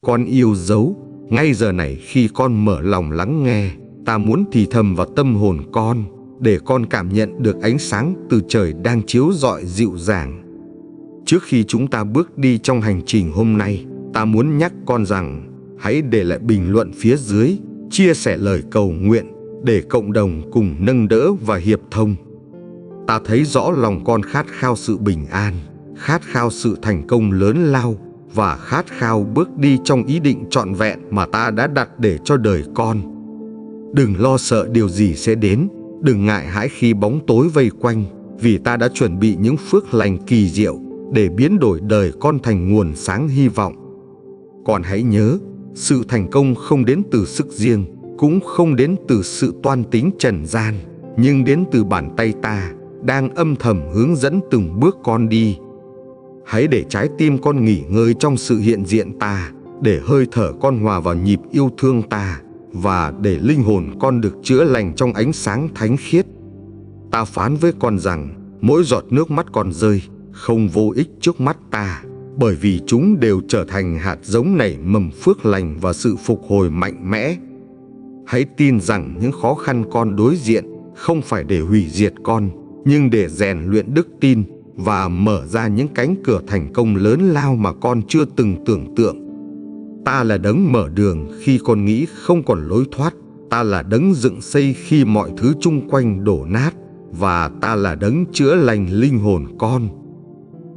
Con yêu dấu, ngay giờ này khi con mở lòng lắng nghe, ta muốn thì thầm vào tâm hồn con, để con cảm nhận được ánh sáng từ trời đang chiếu rọi dịu dàng. Trước khi chúng ta bước đi trong hành trình hôm nay, ta muốn nhắc con rằng hãy để lại bình luận phía dưới, chia sẻ lời cầu nguyện để cộng đồng cùng nâng đỡ và hiệp thông. Ta thấy rõ lòng con khát khao sự bình an, khát khao sự thành công lớn lao và khát khao bước đi trong ý định trọn vẹn mà ta đã đặt để cho đời con. Đừng lo sợ điều gì sẽ đến, đừng ngại hãi khi bóng tối vây quanh, vì ta đã chuẩn bị những phước lành kỳ diệu để biến đổi đời con thành nguồn sáng hy vọng. Còn hãy nhớ, sự thành công không đến từ sức riêng, cũng không đến từ sự toan tính trần gian, nhưng đến từ bàn tay ta đang âm thầm hướng dẫn từng bước con đi. Hãy để trái tim con nghỉ ngơi trong sự hiện diện ta, để hơi thở con hòa vào nhịp yêu thương ta, và để linh hồn con được chữa lành trong ánh sáng thánh khiết. Ta phán với con rằng mỗi giọt nước mắt con rơi không vô ích trước mắt ta, bởi vì chúng đều trở thành hạt giống nảy mầm phước lành và sự phục hồi mạnh mẽ. Hãy tin rằng những khó khăn con đối diện không phải để hủy diệt con, nhưng để rèn luyện đức tin và mở ra những cánh cửa thành công lớn lao mà con chưa từng tưởng tượng. Ta là đấng mở đường khi con nghĩ không còn lối thoát. Ta là đấng dựng xây khi mọi thứ chung quanh đổ nát. Và ta là đấng chữa lành linh hồn con.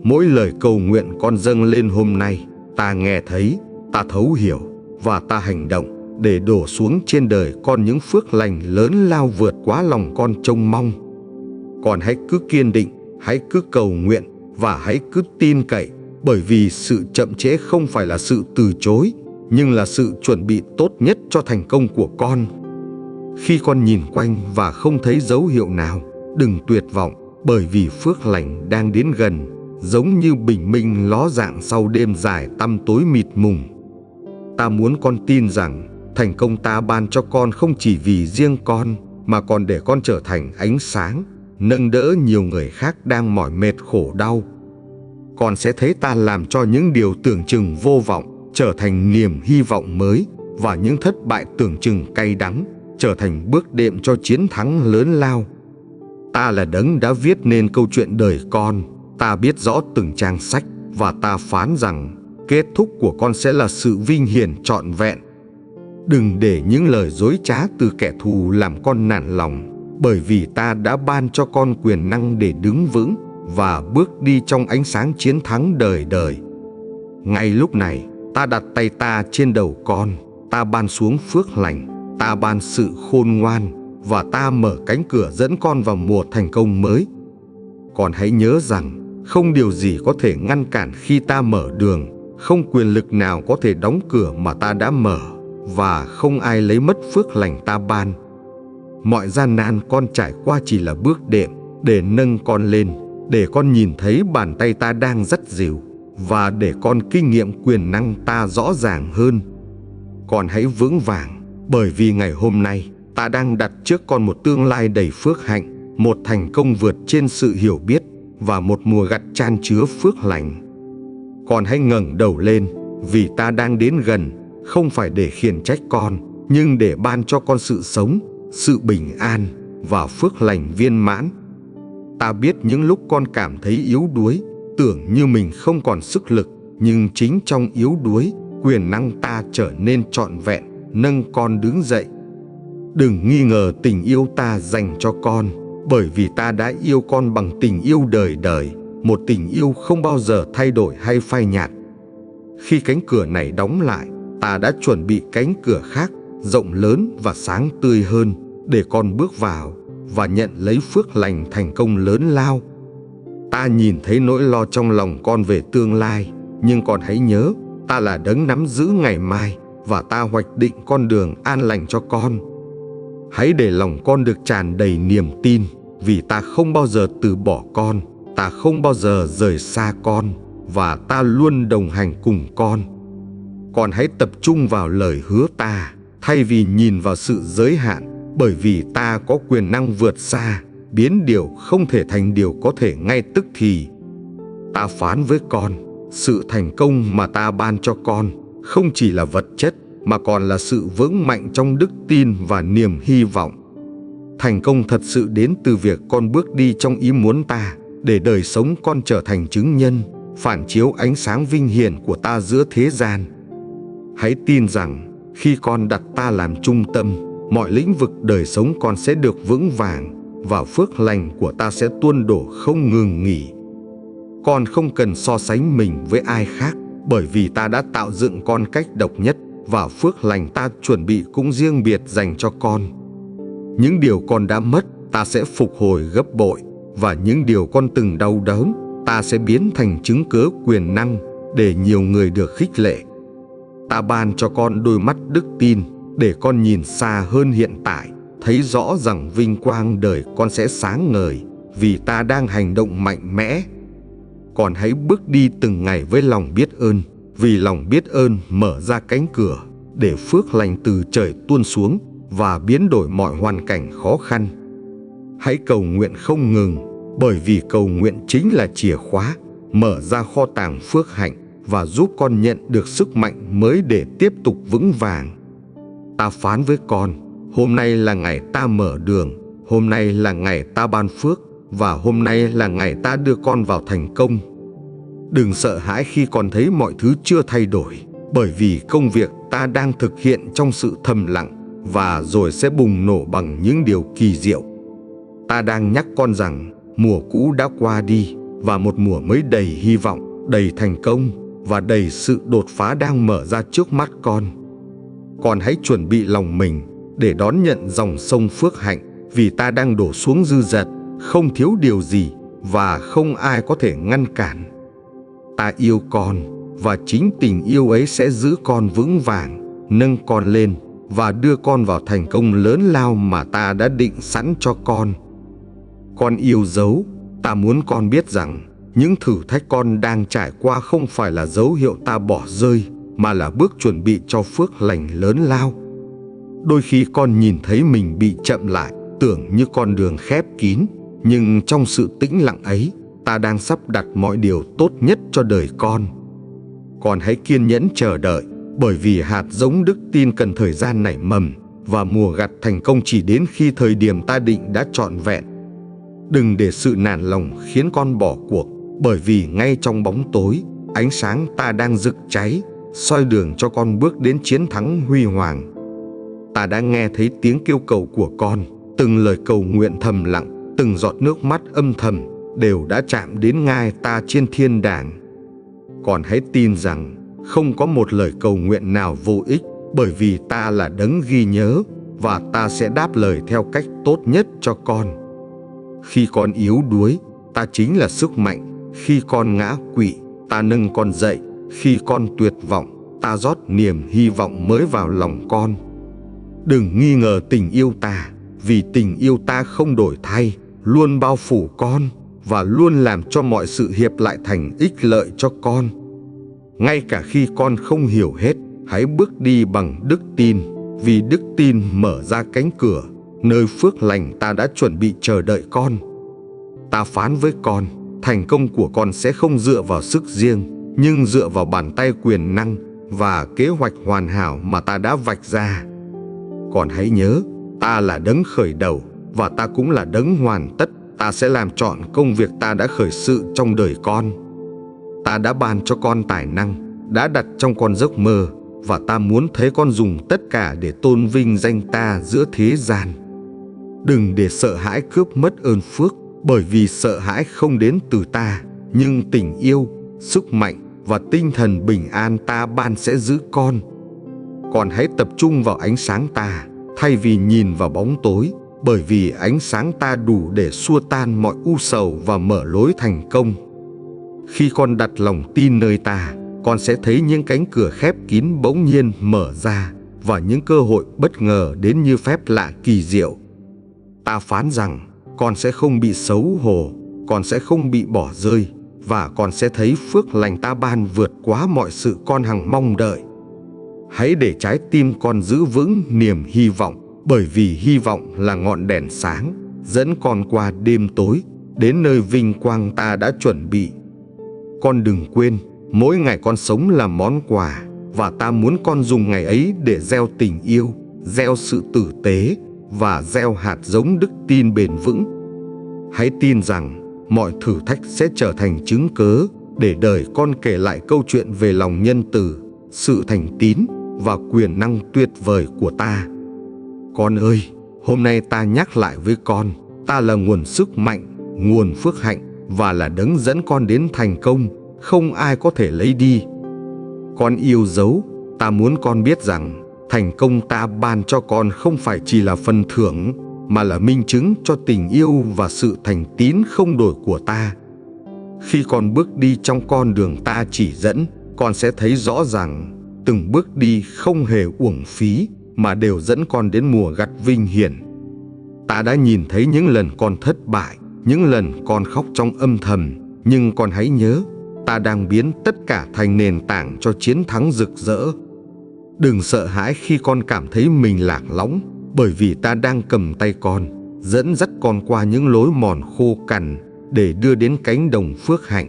Mỗi lời cầu nguyện con dâng lên hôm nay, ta nghe thấy, ta thấu hiểu và ta hành động để đổ xuống trên đời con những phước lành lớn lao vượt quá lòng con trông mong. Con hãy cứ kiên định, hãy cứ cầu nguyện và hãy cứ tin cậy, bởi vì sự chậm trễ không phải là sự từ chối, nhưng là sự chuẩn bị tốt nhất cho thành công của con. Khi con nhìn quanh và không thấy dấu hiệu nào, đừng tuyệt vọng, bởi vì phước lành đang đến gần, giống như bình minh ló dạng sau đêm dài tăm tối mịt mùng. Ta muốn con tin rằng thành công ta ban cho con không chỉ vì riêng con, mà còn để con trở thành ánh sáng, nâng đỡ nhiều người khác đang mỏi mệt khổ đau. Con sẽ thấy ta làm cho những điều tưởng chừng vô vọng trở thành niềm hy vọng mới, và những thất bại tưởng chừng cay đắng trở thành bước đệm cho chiến thắng lớn lao. Ta là đấng đã viết nên câu chuyện đời con. Ta biết rõ từng trang sách, và ta phán rằng kết thúc của con sẽ là sự vinh hiển trọn vẹn. Đừng để những lời dối trá từ kẻ thù làm con nản lòng, bởi vì ta đã ban cho con quyền năng để đứng vững và bước đi trong ánh sáng chiến thắng đời đời. Ngay lúc này, ta đặt tay ta trên đầu con, ta ban xuống phước lành, ta ban sự khôn ngoan, và ta mở cánh cửa dẫn con vào mùa thành công mới. Con hãy nhớ rằng không điều gì có thể ngăn cản khi ta mở đường, không quyền lực nào có thể đóng cửa mà ta đã mở, và không ai lấy mất phước lành ta ban. Mọi gian nan con trải qua chỉ là bước đệm để nâng con lên, để con nhìn thấy bàn tay ta đang dắt dìu, và để con kinh nghiệm quyền năng ta rõ ràng hơn. Con hãy vững vàng, bởi vì ngày hôm nay ta đang đặt trước con một tương lai đầy phước hạnh, một thành công vượt trên sự hiểu biết, và một mùa gặt chan chứa phước lành. Con hãy ngẩng đầu lên, vì ta đang đến gần, không phải để khiển trách con, nhưng để ban cho con sự sống, sự bình an và phước lành viên mãn. Ta biết những lúc con cảm thấy yếu đuối, tưởng như mình không còn sức lực, nhưng chính trong yếu đuối, quyền năng ta trở nên trọn vẹn, nâng con đứng dậy. Đừng nghi ngờ tình yêu ta dành cho con, bởi vì ta đã yêu con bằng tình yêu đời đời, một tình yêu không bao giờ thay đổi hay phai nhạt. Khi cánh cửa này đóng lại, ta đã chuẩn bị cánh cửa khác, rộng lớn và sáng tươi hơn, để con bước vào và nhận lấy phước lành thành công lớn lao. Ta nhìn thấy nỗi lo trong lòng con về tương lai, nhưng con hãy nhớ, ta là đấng nắm giữ ngày mai, và ta hoạch định con đường an lành cho con. Hãy để lòng con được tràn đầy niềm tin, vì ta không bao giờ từ bỏ con, ta không bao giờ rời xa con, và ta luôn đồng hành cùng con. Con hãy tập trung vào lời hứa ta, thay vì nhìn vào sự giới hạn, bởi vì ta có quyền năng vượt xa, biến điều không thể thành điều có thể ngay tức thì. Ta phán với con, sự thành công mà ta ban cho con không chỉ là vật chất mà còn là sự vững mạnh trong đức tin và niềm hy vọng. Thành công thật sự đến từ việc con bước đi trong ý muốn ta, để đời sống con trở thành chứng nhân, phản chiếu ánh sáng vinh hiển của ta giữa thế gian. Hãy tin rằng khi con đặt ta làm trung tâm, mọi lĩnh vực đời sống con sẽ được vững vàng và phước lành của ta sẽ tuôn đổ không ngừng nghỉ. Con không cần so sánh mình với ai khác, bởi vì ta đã tạo dựng con cách độc nhất và phước lành ta chuẩn bị cũng riêng biệt dành cho con. Những điều con đã mất, ta sẽ phục hồi gấp bội, và những điều con từng đau đớn, ta sẽ biến thành chứng cớ quyền năng để nhiều người được khích lệ. Ta ban cho con đôi mắt đức tin để con nhìn xa hơn hiện tại, thấy rõ rằng vinh quang đời con sẽ sáng ngời vì ta đang hành động mạnh mẽ. Con hãy bước đi từng ngày với lòng biết ơn, vì lòng biết ơn mở ra cánh cửa để phước lành từ trời tuôn xuống và biến đổi mọi hoàn cảnh khó khăn. Hãy cầu nguyện không ngừng, bởi vì cầu nguyện chính là chìa khóa mở ra kho tàng phước hạnh và giúp con nhận được sức mạnh mới để tiếp tục vững vàng. Ta phán với con, hôm nay là ngày ta mở đường, hôm nay là ngày ta ban phước, và hôm nay là ngày ta đưa con vào thành công. Đừng sợ hãi khi con thấy mọi thứ chưa thay đổi, bởi vì công việc ta đang thực hiện trong sự thầm lặng và rồi sẽ bùng nổ bằng những điều kỳ diệu. Ta đang nhắc con rằng mùa cũ đã qua đi và một mùa mới đầy hy vọng, đầy thành công và đầy sự đột phá đang mở ra trước mắt con. Con hãy chuẩn bị lòng mình để đón nhận dòng sông phước hạnh, vì ta đang đổ xuống dư dật, không thiếu điều gì và không ai có thể ngăn cản. Ta yêu con và chính tình yêu ấy sẽ giữ con vững vàng, nâng con lên và đưa con vào thành công lớn lao mà ta đã định sẵn cho con. Con yêu dấu, ta muốn con biết rằng những thử thách con đang trải qua không phải là dấu hiệu ta bỏ rơi, mà là bước chuẩn bị cho phước lành lớn lao. Đôi khi con nhìn thấy mình bị chậm lại, tưởng như con đường khép kín, nhưng trong sự tĩnh lặng ấy, ta đang sắp đặt mọi điều tốt nhất cho đời con. Con hãy kiên nhẫn chờ đợi, bởi vì hạt giống đức tin cần thời gian nảy mầm, và mùa gặt thành công chỉ đến khi thời điểm ta định đã trọn vẹn. Đừng để sự nản lòng khiến con bỏ cuộc, bởi vì ngay trong bóng tối, ánh sáng ta đang rực cháy, soi đường cho con bước đến chiến thắng huy hoàng. Ta đã nghe thấy tiếng kêu cầu của con, từng lời cầu nguyện thầm lặng, từng giọt nước mắt âm thầm đều đã chạm đến ngai ta trên thiên đàng. Con hãy tin rằng không có một lời cầu nguyện nào vô ích, bởi vì ta là đấng ghi nhớ và ta sẽ đáp lời theo cách tốt nhất cho con. Khi con yếu đuối, ta chính là sức mạnh. Khi con ngã quỵ, ta nâng con dậy. Khi con tuyệt vọng, ta rót niềm hy vọng mới vào lòng con. Đừng nghi ngờ tình yêu ta, vì tình yêu ta không đổi thay, luôn bao phủ con và luôn làm cho mọi sự hiệp lại thành ích lợi cho con. Ngay cả khi con không hiểu hết, hãy bước đi bằng đức tin, vì đức tin mở ra cánh cửa nơi phước lành ta đã chuẩn bị chờ đợi con. Ta phán với con, thành công của con sẽ không dựa vào sức riêng, nhưng dựa vào bàn tay quyền năng và kế hoạch hoàn hảo mà ta đã vạch ra. Còn hãy nhớ, ta là đấng khởi đầu và ta cũng là đấng hoàn tất. Ta sẽ làm trọn công việc ta đã khởi sự trong đời con. Ta đã ban cho con tài năng, đã đặt trong con giấc mơ, và ta muốn thấy con dùng tất cả để tôn vinh danh ta giữa thế gian. Đừng để sợ hãi cướp mất ơn phước, bởi vì sợ hãi không đến từ ta, nhưng tình yêu, sức mạnh và tinh thần bình an ta ban sẽ giữ con. Còn hãy tập trung vào ánh sáng ta, thay vì nhìn vào bóng tối, bởi vì ánh sáng ta đủ để xua tan mọi u sầu và mở lối thành công. Khi con đặt lòng tin nơi ta, con sẽ thấy những cánh cửa khép kín bỗng nhiên mở ra và những cơ hội bất ngờ đến như phép lạ kỳ diệu. Ta phán rằng con sẽ không bị xấu hổ, con sẽ không bị bỏ rơi, và con sẽ thấy phước lành ta ban vượt quá mọi sự con hằng mong đợi. Hãy để trái tim con giữ vững niềm hy vọng, bởi vì hy vọng là ngọn đèn sáng dẫn con qua đêm tối đến nơi vinh quang ta đã chuẩn bị. Con đừng quên, mỗi ngày con sống là món quà, và ta muốn con dùng ngày ấy để gieo tình yêu, gieo sự tử tế và gieo hạt giống đức tin bền vững. Hãy tin rằng mọi thử thách sẽ trở thành chứng cớ để đời con kể lại câu chuyện về lòng nhân từ, sự thành tín và quyền năng tuyệt vời của ta. Con ơi, hôm nay ta nhắc lại với con, ta là nguồn sức mạnh, nguồn phước hạnh và là đấng dẫn con đến thành công, không ai có thể lấy đi. Con yêu dấu, ta muốn con biết rằng thành công ta ban cho con không phải chỉ là phần thưởng, mà là minh chứng cho tình yêu và sự thành tín không đổi của ta. Khi con bước đi trong con đường ta chỉ dẫn, con sẽ thấy rõ rằng từng bước đi không hề uổng phí mà đều dẫn con đến mùa gặt vinh hiển. Ta đã nhìn thấy những lần con thất bại, những lần con khóc trong âm thầm, nhưng con hãy nhớ, ta đang biến tất cả thành nền tảng cho chiến thắng rực rỡ. Đừng sợ hãi khi con cảm thấy mình lạc lõng, bởi vì ta đang cầm tay con, dẫn dắt con qua những lối mòn khô cằn để đưa đến cánh đồng phước hạnh.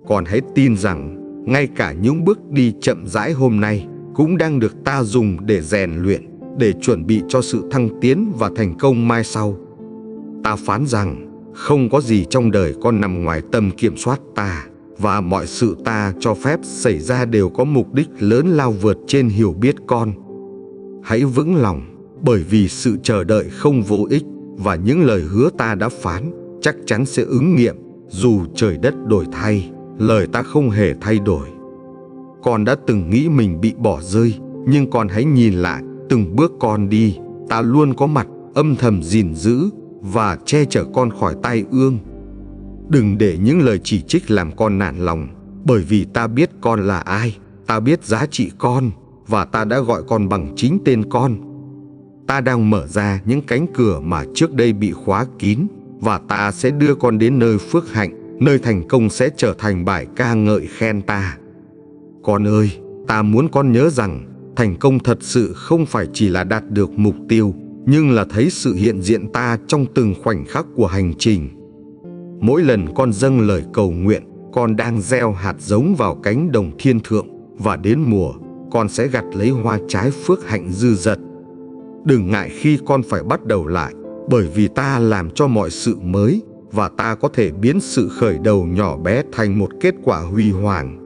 Con hãy tin rằng ngay cả những bước đi chậm rãi hôm nay cũng đang được ta dùng để rèn luyện, để chuẩn bị cho sự thăng tiến và thành công mai sau. Ta phán rằng không có gì trong đời con nằm ngoài tầm kiểm soát ta, và mọi sự ta cho phép xảy ra đều có mục đích lớn lao vượt trên hiểu biết con. Hãy vững lòng, bởi vì sự chờ đợi không vô ích, và những lời hứa ta đã phán chắc chắn sẽ ứng nghiệm. Dù trời đất đổi thay, lời ta không hề thay đổi. Con đã từng nghĩ mình bị bỏ rơi, nhưng con hãy nhìn lại, từng bước con đi, ta luôn có mặt, âm thầm gìn giữ và che chở con khỏi tai ương. Đừng để những lời chỉ trích làm con nản lòng, bởi vì ta biết con là ai, ta biết giá trị con, và ta đã gọi con bằng chính tên con. Ta đang mở ra những cánh cửa mà trước đây bị khóa kín, và ta sẽ đưa con đến nơi phước hạnh, nơi thành công sẽ trở thành bài ca ngợi khen ta. Con ơi, ta muốn con nhớ rằng thành công thật sự không phải chỉ là đạt được mục tiêu, nhưng là thấy sự hiện diện ta trong từng khoảnh khắc của hành trình. Mỗi lần con dâng lời cầu nguyện, con đang gieo hạt giống vào cánh đồng thiên thượng, và đến mùa, con sẽ gặt lấy hoa trái phước hạnh dư dật. Đừng ngại khi con phải bắt đầu lại, bởi vì ta làm cho mọi sự mới, và ta có thể biến sự khởi đầu nhỏ bé thành một kết quả huy hoàng.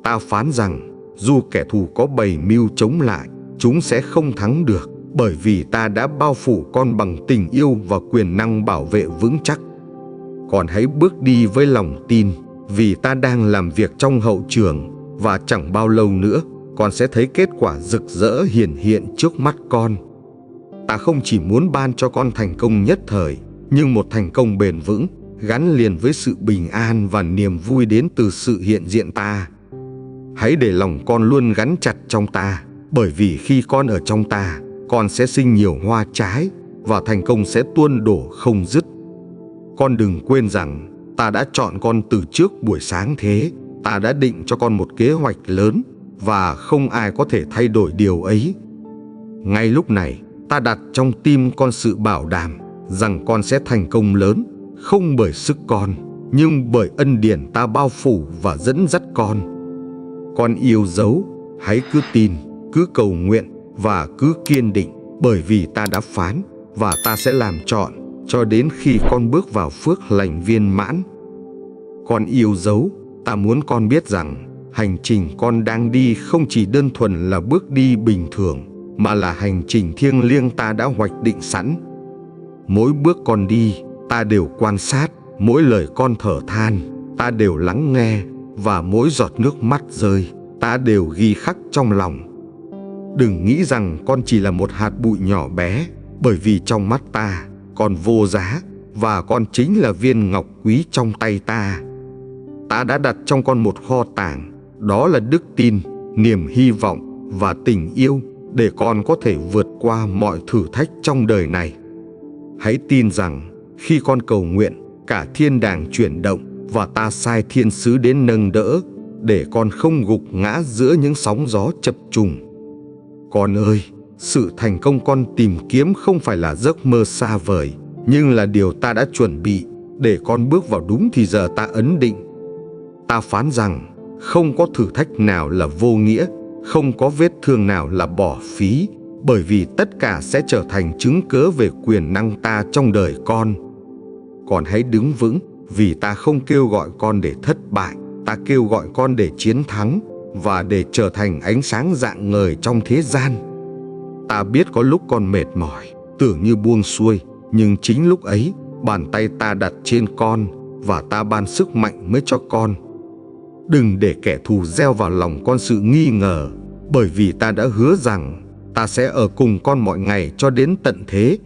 Ta phán rằng, dù kẻ thù có bày mưu chống lại, chúng sẽ không thắng được, bởi vì ta đã bao phủ con bằng tình yêu và quyền năng bảo vệ vững chắc. Con hãy bước đi với lòng tin, vì ta đang làm việc trong hậu trường, và chẳng bao lâu nữa, con sẽ thấy kết quả rực rỡ hiển hiện trước mắt con. Ta không chỉ muốn ban cho con thành công nhất thời, nhưng một thành công bền vững, gắn liền với sự bình an và niềm vui đến từ sự hiện diện ta. Hãy để lòng con luôn gắn chặt trong ta, bởi vì khi con ở trong ta, con sẽ sinh nhiều hoa trái, và thành công sẽ tuôn đổ không dứt. Con đừng quên rằng, ta đã chọn con từ trước buổi sáng thế, ta đã định cho con một kế hoạch lớn, và không ai có thể thay đổi điều ấy. Ngay lúc này, ta đặt trong tim con sự bảo đảm rằng con sẽ thành công lớn, không bởi sức con, nhưng bởi ân điển ta bao phủ và dẫn dắt con. Con yêu dấu, hãy cứ tin, cứ cầu nguyện và cứ kiên định, bởi vì ta đã phán, và ta sẽ làm trọn cho đến khi con bước vào phước lành viên mãn. Con yêu dấu, ta muốn con biết rằng hành trình con đang đi không chỉ đơn thuần là bước đi bình thường, mà là hành trình thiêng liêng ta đã hoạch định sẵn. Mỗi bước con đi, ta đều quan sát, mỗi lời con thở than, ta đều lắng nghe, và mỗi giọt nước mắt rơi, ta đều ghi khắc trong lòng. Đừng nghĩ rằng con chỉ là một hạt bụi nhỏ bé, bởi vì trong mắt ta, con vô giá, và con chính là viên ngọc quý trong tay ta. Ta đã đặt trong con một kho tàng, đó là đức tin, niềm hy vọng và tình yêu, để con có thể vượt qua mọi thử thách trong đời này. Hãy tin rằng, khi con cầu nguyện, cả thiên đàng chuyển động, và ta sai thiên sứ đến nâng đỡ, để con không gục ngã giữa những sóng gió chập trùng. Con ơi, sự thành công con tìm kiếm không phải là giấc mơ xa vời, nhưng là điều ta đã chuẩn bị để con bước vào đúng thì giờ ta ấn định. Ta phán rằng không có thử thách nào là vô nghĩa, Không có vết thương nào là bỏ phí, bởi vì tất cả sẽ trở thành chứng cớ về quyền năng ta trong đời con. Con hãy đứng vững, vì ta không kêu gọi con để thất bại, ta kêu gọi con để chiến thắng và để trở thành ánh sáng rạng ngời trong thế gian. Ta biết có lúc con mệt mỏi, tưởng như buông xuôi, nhưng chính lúc ấy, bàn tay ta đặt trên con và ta ban sức mạnh mới cho con. Đừng để kẻ thù gieo vào lòng con sự nghi ngờ, bởi vì ta đã hứa rằng ta sẽ ở cùng con mọi ngày cho đến tận thế.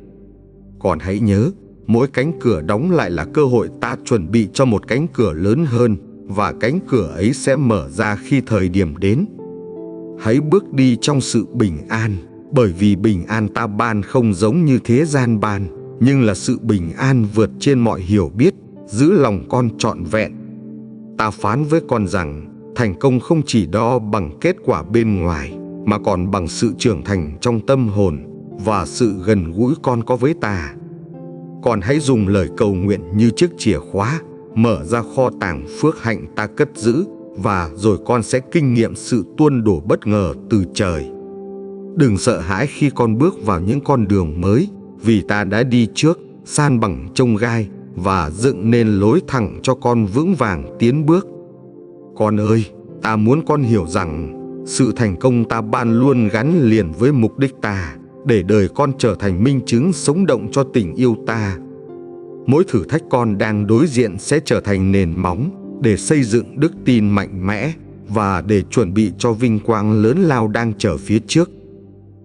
Con hãy nhớ, mỗi cánh cửa đóng lại là cơ hội ta chuẩn bị cho một cánh cửa lớn hơn, và cánh cửa ấy sẽ mở ra khi thời điểm đến. Hãy bước đi trong sự bình an, bởi vì bình an ta ban không giống như thế gian ban, nhưng là sự bình an vượt trên mọi hiểu biết, giữ lòng con trọn vẹn. Ta phán với con rằng, thành công không chỉ đo bằng kết quả bên ngoài, mà còn bằng sự trưởng thành trong tâm hồn và sự gần gũi con có với ta. Con hãy dùng lời cầu nguyện như chiếc chìa khóa, mở ra kho tàng phước hạnh ta cất giữ, và rồi con sẽ kinh nghiệm sự tuôn đổ bất ngờ từ trời. Đừng sợ hãi khi con bước vào những con đường mới, vì ta đã đi trước, san bằng chông gai và dựng nên lối thẳng cho con vững vàng tiến bước. Con ơi, ta muốn con hiểu rằng sự thành công ta ban luôn gắn liền với mục đích ta, để đời con trở thành minh chứng sống động cho tình yêu ta. Mỗi thử thách con đang đối diện sẽ trở thành nền móng để xây dựng đức tin mạnh mẽ và để chuẩn bị cho vinh quang lớn lao đang chờ phía trước.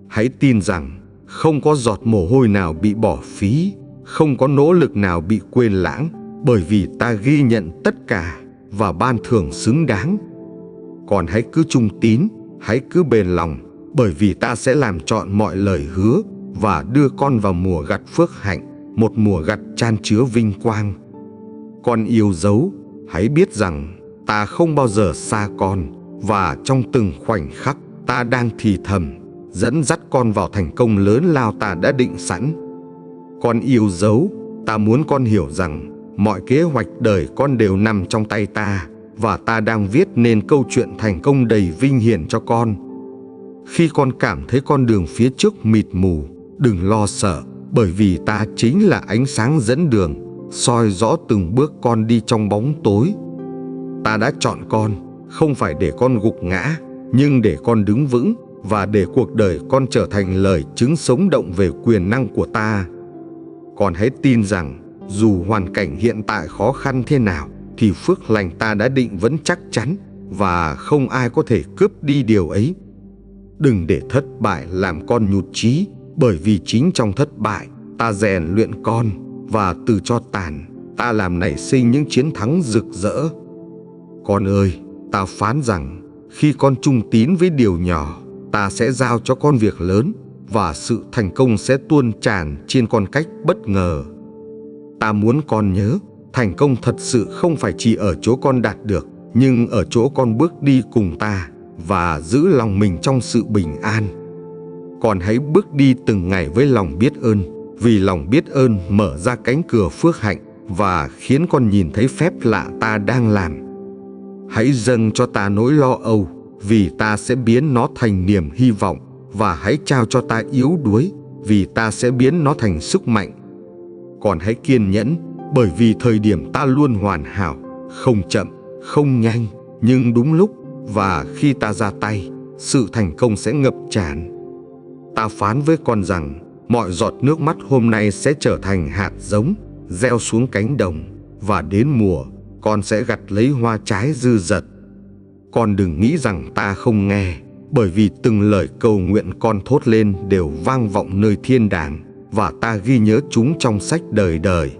Hãy tin rằng không có giọt mồ hôi nào bị bỏ phí, không có nỗ lực nào bị quên lãng, bởi vì ta ghi nhận tất cả và ban thưởng xứng đáng. Còn hãy cứ trung tín, hãy cứ bền lòng, bởi vì ta sẽ làm trọn mọi lời hứa và đưa con vào mùa gặt phước hạnh, một mùa gặt chan chứa vinh quang. Con yêu dấu, hãy biết rằng ta không bao giờ xa con, và trong từng khoảnh khắc ta đang thì thầm dẫn dắt con vào thành công lớn lao ta đã định sẵn. Con yêu dấu, ta muốn con hiểu rằng mọi kế hoạch đời con đều nằm trong tay ta, và ta đang viết nên câu chuyện thành công đầy vinh hiển cho con. Khi con cảm thấy con đường phía trước mịt mù, đừng lo sợ, bởi vì ta chính là ánh sáng dẫn đường, soi rõ từng bước con đi trong bóng tối. Ta đã chọn con, không phải để con gục ngã, nhưng để con đứng vững, và để cuộc đời con trở thành lời chứng sống động về quyền năng của ta. Con hãy tin rằng, dù hoàn cảnh hiện tại khó khăn thế nào, thì phước lành ta đã định vẫn chắc chắn, và không ai có thể cướp đi điều ấy. Đừng để thất bại làm con nhụt chí, bởi vì chính trong thất bại, ta rèn luyện con, và từ cho tàn, ta làm nảy sinh những chiến thắng rực rỡ. Con ơi, ta phán rằng, khi con trung tín với điều nhỏ, ta sẽ giao cho con việc lớn, và sự thành công sẽ tuôn tràn trên con cách bất ngờ. Ta muốn con nhớ, thành công thật sự không phải chỉ ở chỗ con đạt được, nhưng ở chỗ con bước đi cùng ta và giữ lòng mình trong sự bình an. Con hãy bước đi từng ngày với lòng biết ơn, vì lòng biết ơn mở ra cánh cửa phước hạnh và khiến con nhìn thấy phép lạ ta đang làm. Hãy dâng cho ta nỗi lo âu, vì ta sẽ biến nó thành niềm hy vọng, và hãy trao cho ta yếu đuối, vì ta sẽ biến nó thành sức mạnh. Còn hãy kiên nhẫn, bởi vì thời điểm ta luôn hoàn hảo, không chậm, không nhanh, nhưng đúng lúc, và khi ta ra tay, sự thành công sẽ ngập tràn. Ta phán với con rằng, mọi giọt nước mắt hôm nay sẽ trở thành hạt giống, gieo xuống cánh đồng, và đến mùa, con sẽ gặt lấy hoa trái dư dật. Con đừng nghĩ rằng ta không nghe, bởi vì từng lời cầu nguyện con thốt lên đều vang vọng nơi thiên đàng, và ta ghi nhớ chúng trong sách đời đời.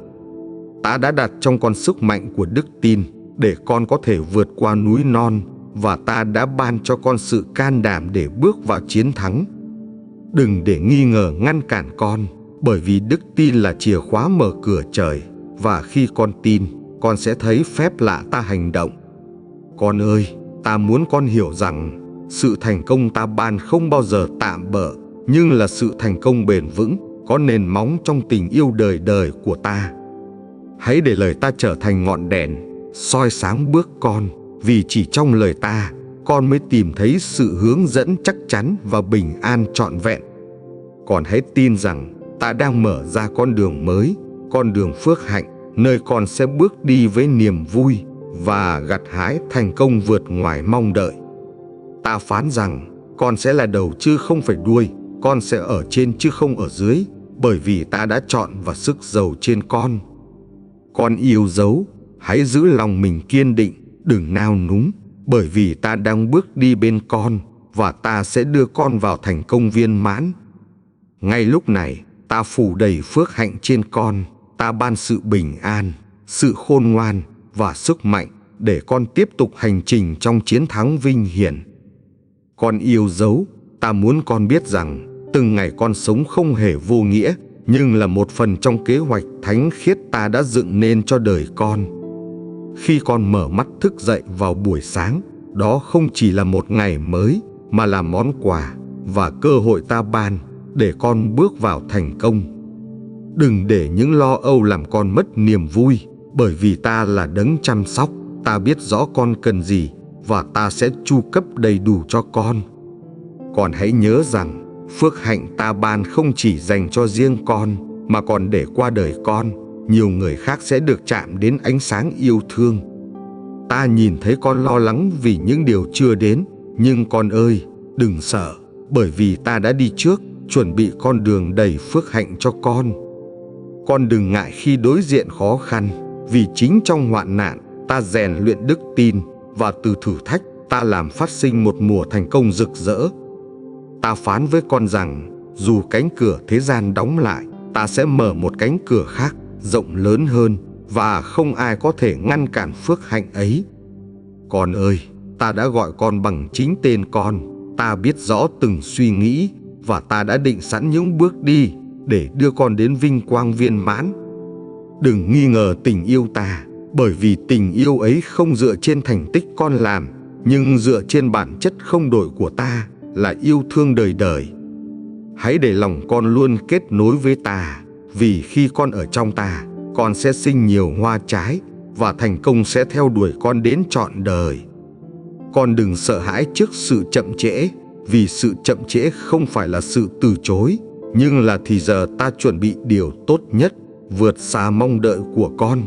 Ta đã đặt trong con sức mạnh của đức tin, để con có thể vượt qua núi non, và ta đã ban cho con sự can đảm để bước vào chiến thắng. Đừng để nghi ngờ ngăn cản con, bởi vì đức tin là chìa khóa mở cửa trời, và khi con tin, con sẽ thấy phép lạ ta hành động. Con ơi, ta muốn con hiểu rằng, sự thành công ta ban không bao giờ tạm bợ, nhưng là sự thành công bền vững, có nền móng trong tình yêu đời đời của ta. Hãy để lời ta trở thành ngọn đèn, soi sáng bước con, vì chỉ trong lời ta, con mới tìm thấy sự hướng dẫn chắc chắn và bình an trọn vẹn. Con hãy tin rằng ta đang mở ra con đường mới, con đường phước hạnh, nơi con sẽ bước đi với niềm vui và gặt hái thành công vượt ngoài mong đợi. Ta phán rằng con sẽ là đầu chứ không phải đuôi, con sẽ ở trên chứ không ở dưới, bởi vì ta đã chọn và sức dầu trên con. Con yêu dấu, hãy giữ lòng mình kiên định, đừng nao núng, bởi vì ta đang bước đi bên con và ta sẽ đưa con vào thành công viên mãn. Ngay lúc này, ta phủ đầy phước hạnh trên con, ta ban sự bình an, sự khôn ngoan và sức mạnh để con tiếp tục hành trình trong chiến thắng vinh hiển. Con yêu dấu, ta muốn con biết rằng từng ngày con sống không hề vô nghĩa, nhưng là một phần trong kế hoạch thánh khiết ta đã dựng nên cho đời con. Khi con mở mắt thức dậy vào buổi sáng, đó không chỉ là một ngày mới, mà là món quà và cơ hội ta ban để con bước vào thành công. Đừng để những lo âu làm con mất niềm vui, bởi vì ta là đấng chăm sóc, ta biết rõ con cần gì và ta sẽ chu cấp đầy đủ cho con. Con hãy nhớ rằng phước hạnh ta ban không chỉ dành cho riêng con, mà còn để qua đời con, nhiều người khác sẽ được chạm đến ánh sáng yêu thương. Ta nhìn thấy con lo lắng vì những điều chưa đến, nhưng con ơi, đừng sợ, bởi vì ta đã đi trước, chuẩn bị con đường đầy phước hạnh cho con. Con đừng ngại khi đối diện khó khăn, vì chính trong hoạn nạn ta rèn luyện đức tin, và từ thử thách ta làm phát sinh một mùa thành công rực rỡ. Ta phán với con rằng dù cánh cửa thế gian đóng lại, ta sẽ mở một cánh cửa khác, rộng lớn hơn, và không ai có thể ngăn cản phước hạnh ấy. Con ơi, ta đã gọi con bằng chính tên con, ta biết rõ từng suy nghĩ, và ta đã định sẵn những bước đi để đưa con đến vinh quang viên mãn. Đừng nghi ngờ tình yêu ta, bởi vì tình yêu ấy không dựa trên thành tích con làm, nhưng dựa trên bản chất không đổi của ta, là yêu thương đời đời. Hãy để lòng con luôn kết nối với ta, vì khi con ở trong ta, con sẽ sinh nhiều hoa trái, và thành công sẽ theo đuổi con đến trọn đời. Con đừng sợ hãi trước sự chậm trễ, vì sự chậm trễ không phải là sự từ chối, nhưng là thì giờ ta chuẩn bị điều tốt nhất, vượt xa mong đợi của con.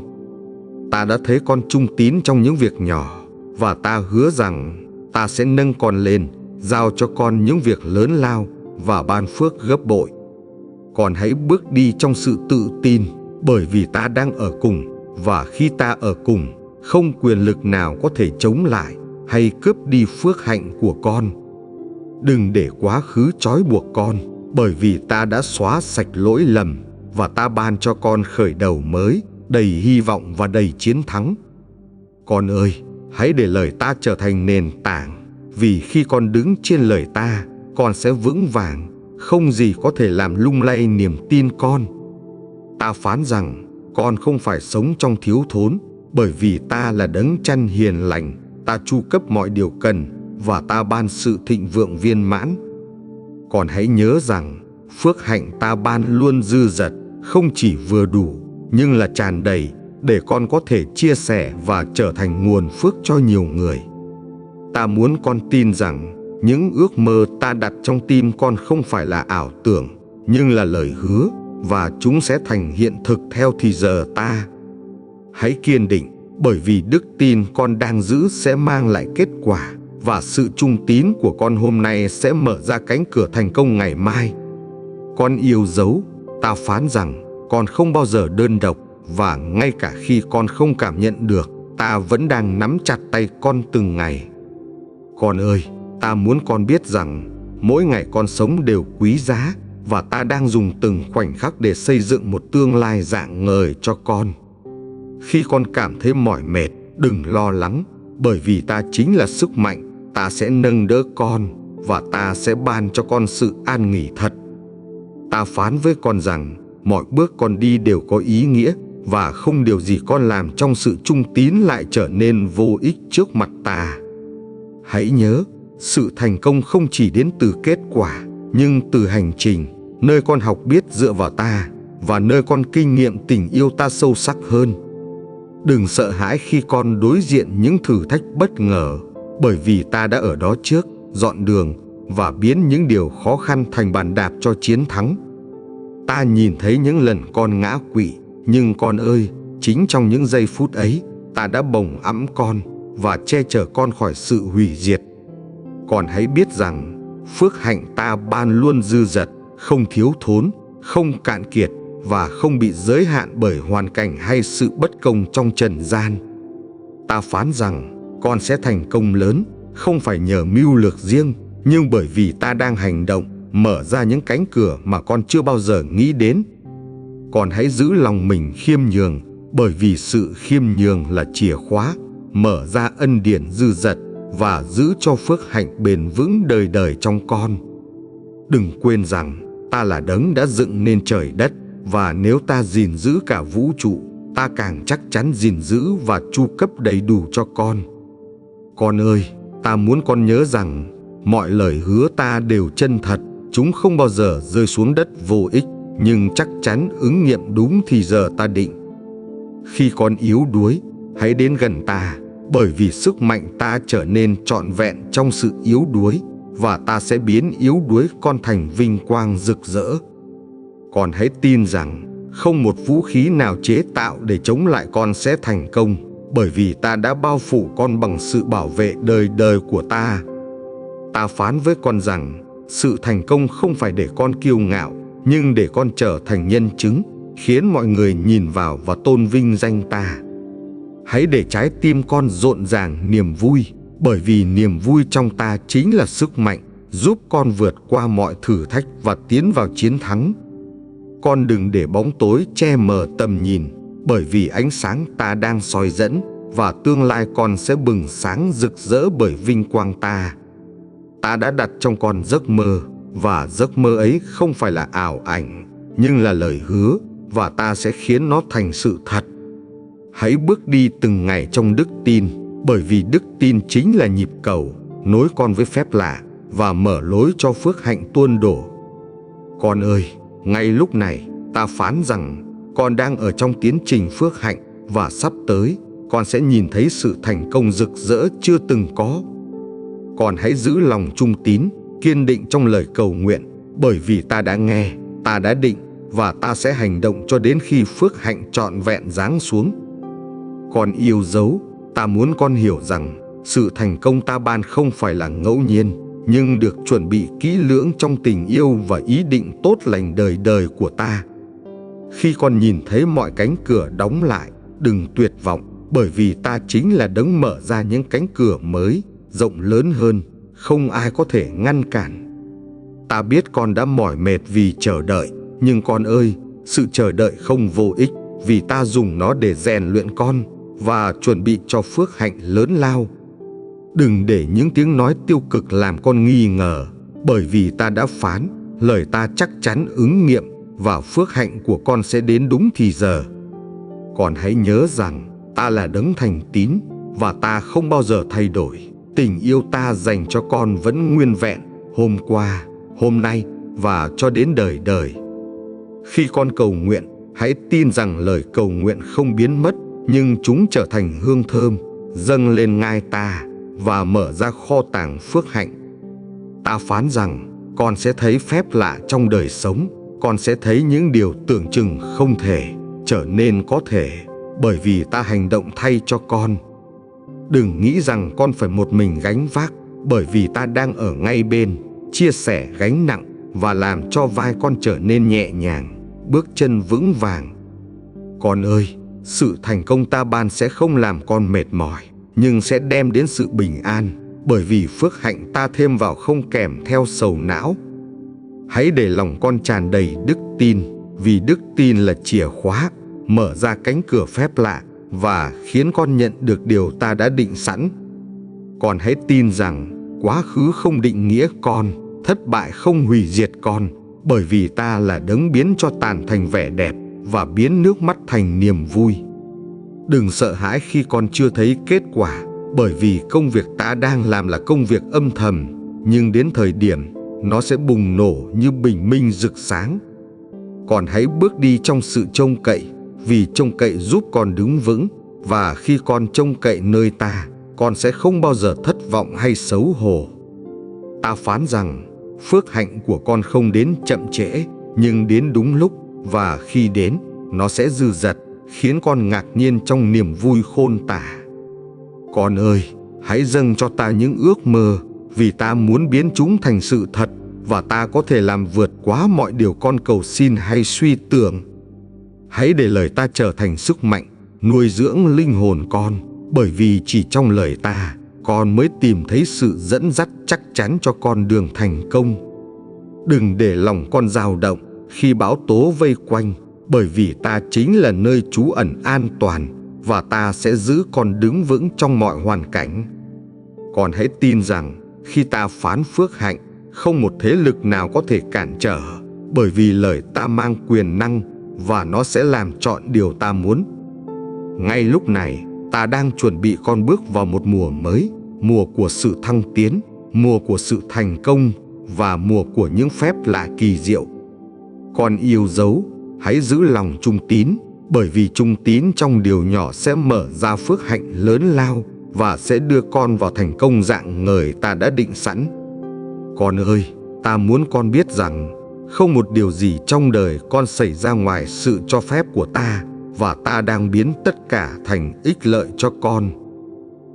Ta đã thấy con trung tín trong những việc nhỏ, và ta hứa rằng ta sẽ nâng con lên, giao cho con những việc lớn lao và ban phước gấp bội. Con hãy bước đi trong sự tự tin, bởi vì ta đang ở cùng, và khi ta ở cùng, không quyền lực nào có thể chống lại hay cướp đi phước hạnh của con. Đừng để quá khứ trói buộc con, bởi vì ta đã xóa sạch lỗi lầm, và ta ban cho con khởi đầu mới, đầy hy vọng và đầy chiến thắng. Con ơi, hãy để lời ta trở thành nền tảng, vì khi con đứng trên lời ta, con sẽ vững vàng, không gì có thể làm lung lay niềm tin con. Ta phán rằng con không phải sống trong thiếu thốn, bởi vì ta là đấng chăn hiền lành, ta chu cấp mọi điều cần, và ta ban sự thịnh vượng viên mãn. Con hãy nhớ rằng phước hạnh ta ban luôn dư dật, không chỉ vừa đủ, nhưng là tràn đầy, để con có thể chia sẻ và trở thành nguồn phước cho nhiều người. Ta muốn con tin rằng những ước mơ ta đặt trong tim con không phải là ảo tưởng, nhưng là lời hứa, và chúng sẽ thành hiện thực theo thì giờ ta. Hãy kiên định, bởi vì đức tin con đang giữ sẽ mang lại kết quả, và sự trung tín của con hôm nay sẽ mở ra cánh cửa thành công ngày mai. Con yêu dấu, ta phán rằng con không bao giờ đơn độc, và ngay cả khi con không cảm nhận được, ta vẫn đang nắm chặt tay con từng ngày. Con ơi, ta muốn con biết rằng mỗi ngày con sống đều quý giá, và ta đang dùng từng khoảnh khắc để xây dựng một tương lai rạng ngời cho con. Khi con cảm thấy mỏi mệt, đừng lo lắng, bởi vì ta chính là sức mạnh, ta sẽ nâng đỡ con, và ta sẽ ban cho con sự an nghỉ thật. Ta phán với con rằng mọi bước con đi đều có ý nghĩa, và không điều gì con làm trong sự trung tín lại trở nên vô ích trước mặt ta. Hãy nhớ, sự thành công không chỉ đến từ kết quả, nhưng từ hành trình, nơi con học biết dựa vào ta, và nơi con kinh nghiệm tình yêu ta sâu sắc hơn. Đừng sợ hãi khi con đối diện những thử thách bất ngờ, bởi vì ta đã ở đó trước, dọn đường và biến những điều khó khăn thành bàn đạp cho chiến thắng. Ta nhìn thấy những lần con ngã quỵ, nhưng con ơi, chính trong những giây phút ấy, ta đã bồng ẵm con và che chở con khỏi sự hủy diệt. Con hãy biết rằng, phước hạnh ta ban luôn dư dật, không thiếu thốn, không cạn kiệt và không bị giới hạn bởi hoàn cảnh hay sự bất công trong trần gian. Ta phán rằng, con sẽ thành công lớn, không phải nhờ mưu lược riêng, nhưng bởi vì ta đang hành động, mở ra những cánh cửa mà con chưa bao giờ nghĩ đến. Con hãy giữ lòng mình khiêm nhường, bởi vì sự khiêm nhường là chìa khóa, mở ra ân điển dư dật và giữ cho phước hạnh bền vững đời đời trong con. Đừng quên rằng, ta là đấng đã dựng nên trời đất, và nếu ta gìn giữ cả vũ trụ, ta càng chắc chắn gìn giữ và chu cấp đầy đủ cho con. Con ơi, ta muốn con nhớ rằng, mọi lời hứa ta đều chân thật, chúng không bao giờ rơi xuống đất vô ích, nhưng chắc chắn ứng nghiệm đúng thì giờ ta định. Khi con yếu đuối, hãy đến gần ta, bởi vì sức mạnh ta trở nên trọn vẹn trong sự yếu đuối, và ta sẽ biến yếu đuối con thành vinh quang rực rỡ. Con hãy tin rằng, không một vũ khí nào chế tạo để chống lại con sẽ thành công, bởi vì ta đã bao phủ con bằng sự bảo vệ đời đời của ta. Ta phán với con rằng, sự thành công không phải để con kiêu ngạo, nhưng để con trở thành nhân chứng, khiến mọi người nhìn vào và tôn vinh danh ta. Hãy để trái tim con rộn ràng niềm vui, bởi vì niềm vui trong ta chính là sức mạnh, giúp con vượt qua mọi thử thách và tiến vào chiến thắng. Con đừng để bóng tối che mờ tầm nhìn, bởi vì ánh sáng ta đang soi dẫn, và tương lai con sẽ bừng sáng rực rỡ bởi vinh quang ta. Ta đã đặt trong con giấc mơ, và giấc mơ ấy không phải là ảo ảnh, nhưng là lời hứa, và ta sẽ khiến nó thành sự thật. Hãy bước đi từng ngày trong đức tin, bởi vì đức tin chính là nhịp cầu, nối con với phép lạ, và mở lối cho phước hạnh tuôn đổ. Con ơi, ngay lúc này, ta phán rằng, con đang ở trong tiến trình phước hạnh, và sắp tới, con sẽ nhìn thấy sự thành công rực rỡ chưa từng có. Con hãy giữ lòng trung tín, kiên định trong lời cầu nguyện, bởi vì ta đã nghe, ta đã định, và ta sẽ hành động cho đến khi phước hạnh trọn vẹn giáng xuống. Con yêu dấu, ta muốn con hiểu rằng, sự thành công ta ban không phải là ngẫu nhiên, nhưng được chuẩn bị kỹ lưỡng trong tình yêu và ý định tốt lành đời đời của ta. Khi con nhìn thấy mọi cánh cửa đóng lại, đừng tuyệt vọng, bởi vì ta chính là đấng mở ra những cánh cửa mới, rộng lớn hơn, không ai có thể ngăn cản. Ta biết con đã mỏi mệt vì chờ đợi, nhưng con ơi, sự chờ đợi không vô ích, vì ta dùng nó để rèn luyện con và chuẩn bị cho phước hạnh lớn lao. Đừng để những tiếng nói tiêu cực làm con nghi ngờ, bởi vì ta đã phán, lời ta chắc chắn ứng nghiệm, và phước hạnh của con sẽ đến đúng thì giờ. Con hãy nhớ rằng, ta là đấng thành tín, và ta không bao giờ thay đổi. Tình yêu ta dành cho con vẫn nguyên vẹn, hôm qua, hôm nay, và cho đến đời đời. Khi con cầu nguyện, hãy tin rằng lời cầu nguyện không biến mất, nhưng chúng trở thành hương thơm, dâng lên ngai ta, và mở ra kho tàng phước hạnh. Ta phán rằng, con sẽ thấy phép lạ trong đời sống, con sẽ thấy những điều tưởng chừng không thể, trở nên có thể, bởi vì ta hành động thay cho con. Đừng nghĩ rằng con phải một mình gánh vác, bởi vì ta đang ở ngay bên, chia sẻ gánh nặng, và làm cho vai con trở nên nhẹ nhàng, bước chân vững vàng. Con ơi, sự thành công ta ban sẽ không làm con mệt mỏi, nhưng sẽ đem đến sự bình an, bởi vì phước hạnh ta thêm vào không kèm theo sầu não. Hãy để lòng con tràn đầy đức tin, vì đức tin là chìa khóa, mở ra cánh cửa phép lạ, và khiến con nhận được điều ta đã định sẵn. Con hãy tin rằng, quá khứ không định nghĩa con, thất bại không hủy diệt con, bởi vì ta là đấng biến cho tàn thành vẻ đẹp, và biến nước mắt thành niềm vui. Đừng sợ hãi khi con chưa thấy kết quả, bởi vì công việc ta đang làm là công việc âm thầm, nhưng đến thời điểm, nó sẽ bùng nổ như bình minh rực sáng. Con hãy bước đi trong sự trông cậy, vì trông cậy giúp con đứng vững, và khi con trông cậy nơi ta, con sẽ không bao giờ thất vọng hay xấu hổ. Ta phán rằng phước hạnh của con không đến chậm trễ, nhưng đến đúng lúc, và khi đến, nó sẽ dư dật, khiến con ngạc nhiên trong niềm vui khôn tả. Con ơi, hãy dâng cho ta những ước mơ, vì ta muốn biến chúng thành sự thật, và ta có thể làm vượt quá mọi điều con cầu xin hay suy tưởng. Hãy để lời ta trở thành sức mạnh, nuôi dưỡng linh hồn con, bởi vì chỉ trong lời ta, con mới tìm thấy sự dẫn dắt chắc chắn cho con đường thành công. Đừng để lòng con dao động khi bão tố vây quanh, bởi vì ta chính là nơi trú ẩn an toàn, và ta sẽ giữ con đứng vững trong mọi hoàn cảnh. Con hãy tin rằng khi ta phán phước hạnh, không một thế lực nào có thể cản trở, bởi vì lời ta mang quyền năng, và nó sẽ làm trọn điều ta muốn. Ngay lúc này, ta đang chuẩn bị con bước vào một mùa mới, mùa của sự thăng tiến, mùa của sự thành công, và mùa của những phép lạ kỳ diệu. Con yêu dấu, hãy giữ lòng trung tín, bởi vì trung tín trong điều nhỏ sẽ mở ra phước hạnh lớn lao, và sẽ đưa con vào thành công rạng ngời ta đã định sẵn. Con ơi, ta muốn con biết rằng không một điều gì trong đời con xảy ra ngoài sự cho phép của ta, và ta đang biến tất cả thành ích lợi cho con.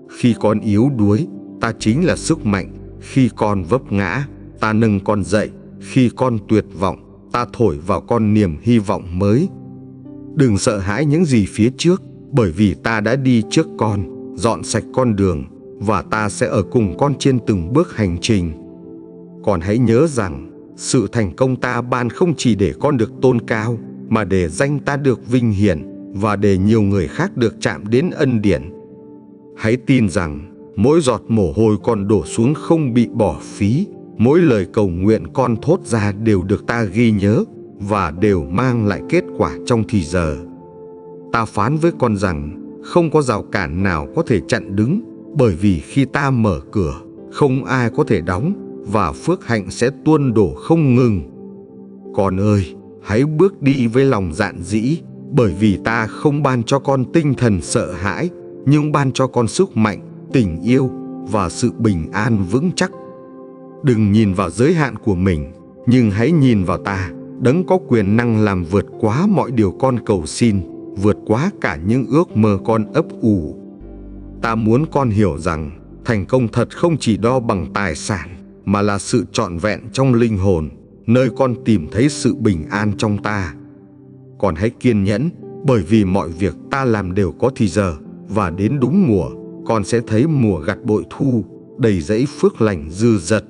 Khi con yếu đuối, ta chính là sức mạnh. Khi con vấp ngã, ta nâng con dậy. Khi con tuyệt vọng, ta thổi vào con niềm hy vọng mới. Đừng sợ hãi những gì phía trước, bởi vì ta đã đi trước con, dọn sạch con đường, và ta sẽ ở cùng con trên từng bước hành trình. Con hãy nhớ rằng, sự thành công ta ban không chỉ để con được tôn cao, mà để danh ta được vinh hiển, và để nhiều người khác được chạm đến ân điển. Hãy tin rằng, mỗi giọt mồ hôi con đổ xuống không bị bỏ phí, mỗi lời cầu nguyện con thốt ra đều được ta ghi nhớ, và đều mang lại kết quả trong thì giờ. Ta phán với con rằng, không có rào cản nào có thể chặn đứng, bởi vì khi ta mở cửa, không ai có thể đóng, và phước hạnh sẽ tuôn đổ không ngừng. Con ơi, hãy bước đi với lòng dạn dĩ, bởi vì ta không ban cho con tinh thần sợ hãi, nhưng ban cho con sức mạnh, tình yêu và sự bình an vững chắc. Đừng nhìn vào giới hạn của mình, nhưng hãy nhìn vào ta, đấng có quyền năng làm vượt quá mọi điều con cầu xin, vượt quá cả những ước mơ con ấp ủ. Ta muốn con hiểu rằng, thành công thật không chỉ đo bằng tài sản, mà là sự trọn vẹn trong linh hồn, nơi con tìm thấy sự bình an trong ta. Con hãy kiên nhẫn, bởi vì mọi việc ta làm đều có thì giờ, và đến đúng mùa, con sẽ thấy mùa gặt bội thu, đầy dẫy phước lành dư dật.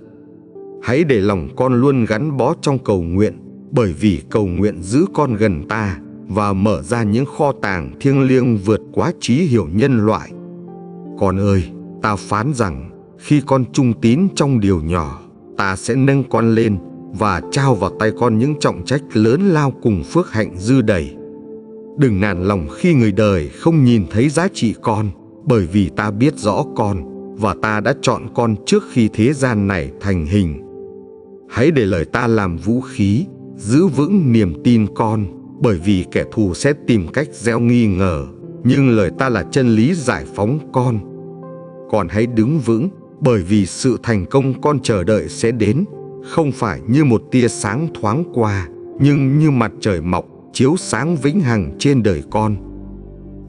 Hãy để lòng con luôn gắn bó trong cầu nguyện, bởi vì cầu nguyện giữ con gần ta, và mở ra những kho tàng thiêng liêng vượt quá trí hiểu nhân loại. Con ơi, ta phán rằng, khi con trung tín trong điều nhỏ, ta sẽ nâng con lên, và trao vào tay con những trọng trách lớn lao cùng phước hạnh dư đầy. Đừng nản lòng khi người đời không nhìn thấy giá trị con, bởi vì ta biết rõ con, và ta đã chọn con trước khi thế gian này thành hình. Hãy để lời ta làm vũ khí, giữ vững niềm tin con, bởi vì kẻ thù sẽ tìm cách gieo nghi ngờ, nhưng lời ta là chân lý giải phóng con. Con hãy đứng vững, bởi vì sự thành công con chờ đợi sẽ đến, không phải như một tia sáng thoáng qua, nhưng như mặt trời mọc, chiếu sáng vĩnh hằng trên đời con.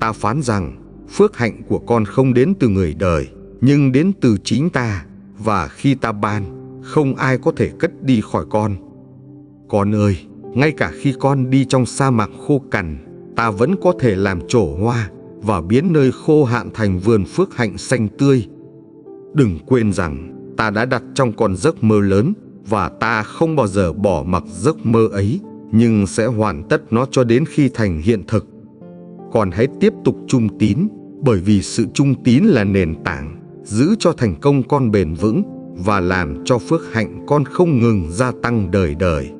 Ta phán rằng, phước hạnh của con không đến từ người đời, nhưng đến từ chính ta, và khi ta ban, không ai có thể cất đi khỏi con. Con ơi, ngay cả khi con đi trong sa mạc khô cằn, ta vẫn có thể làm trổ hoa, và biến nơi khô hạn thành vườn phước hạnh xanh tươi. Đừng quên rằng, ta đã đặt trong con giấc mơ lớn, và ta không bao giờ bỏ mặc giấc mơ ấy, nhưng sẽ hoàn tất nó cho đến khi thành hiện thực. Con hãy tiếp tục trung tín, bởi vì sự trung tín là nền tảng, giữ cho thành công con bền vững, và làm cho phước hạnh con không ngừng gia tăng đời đời.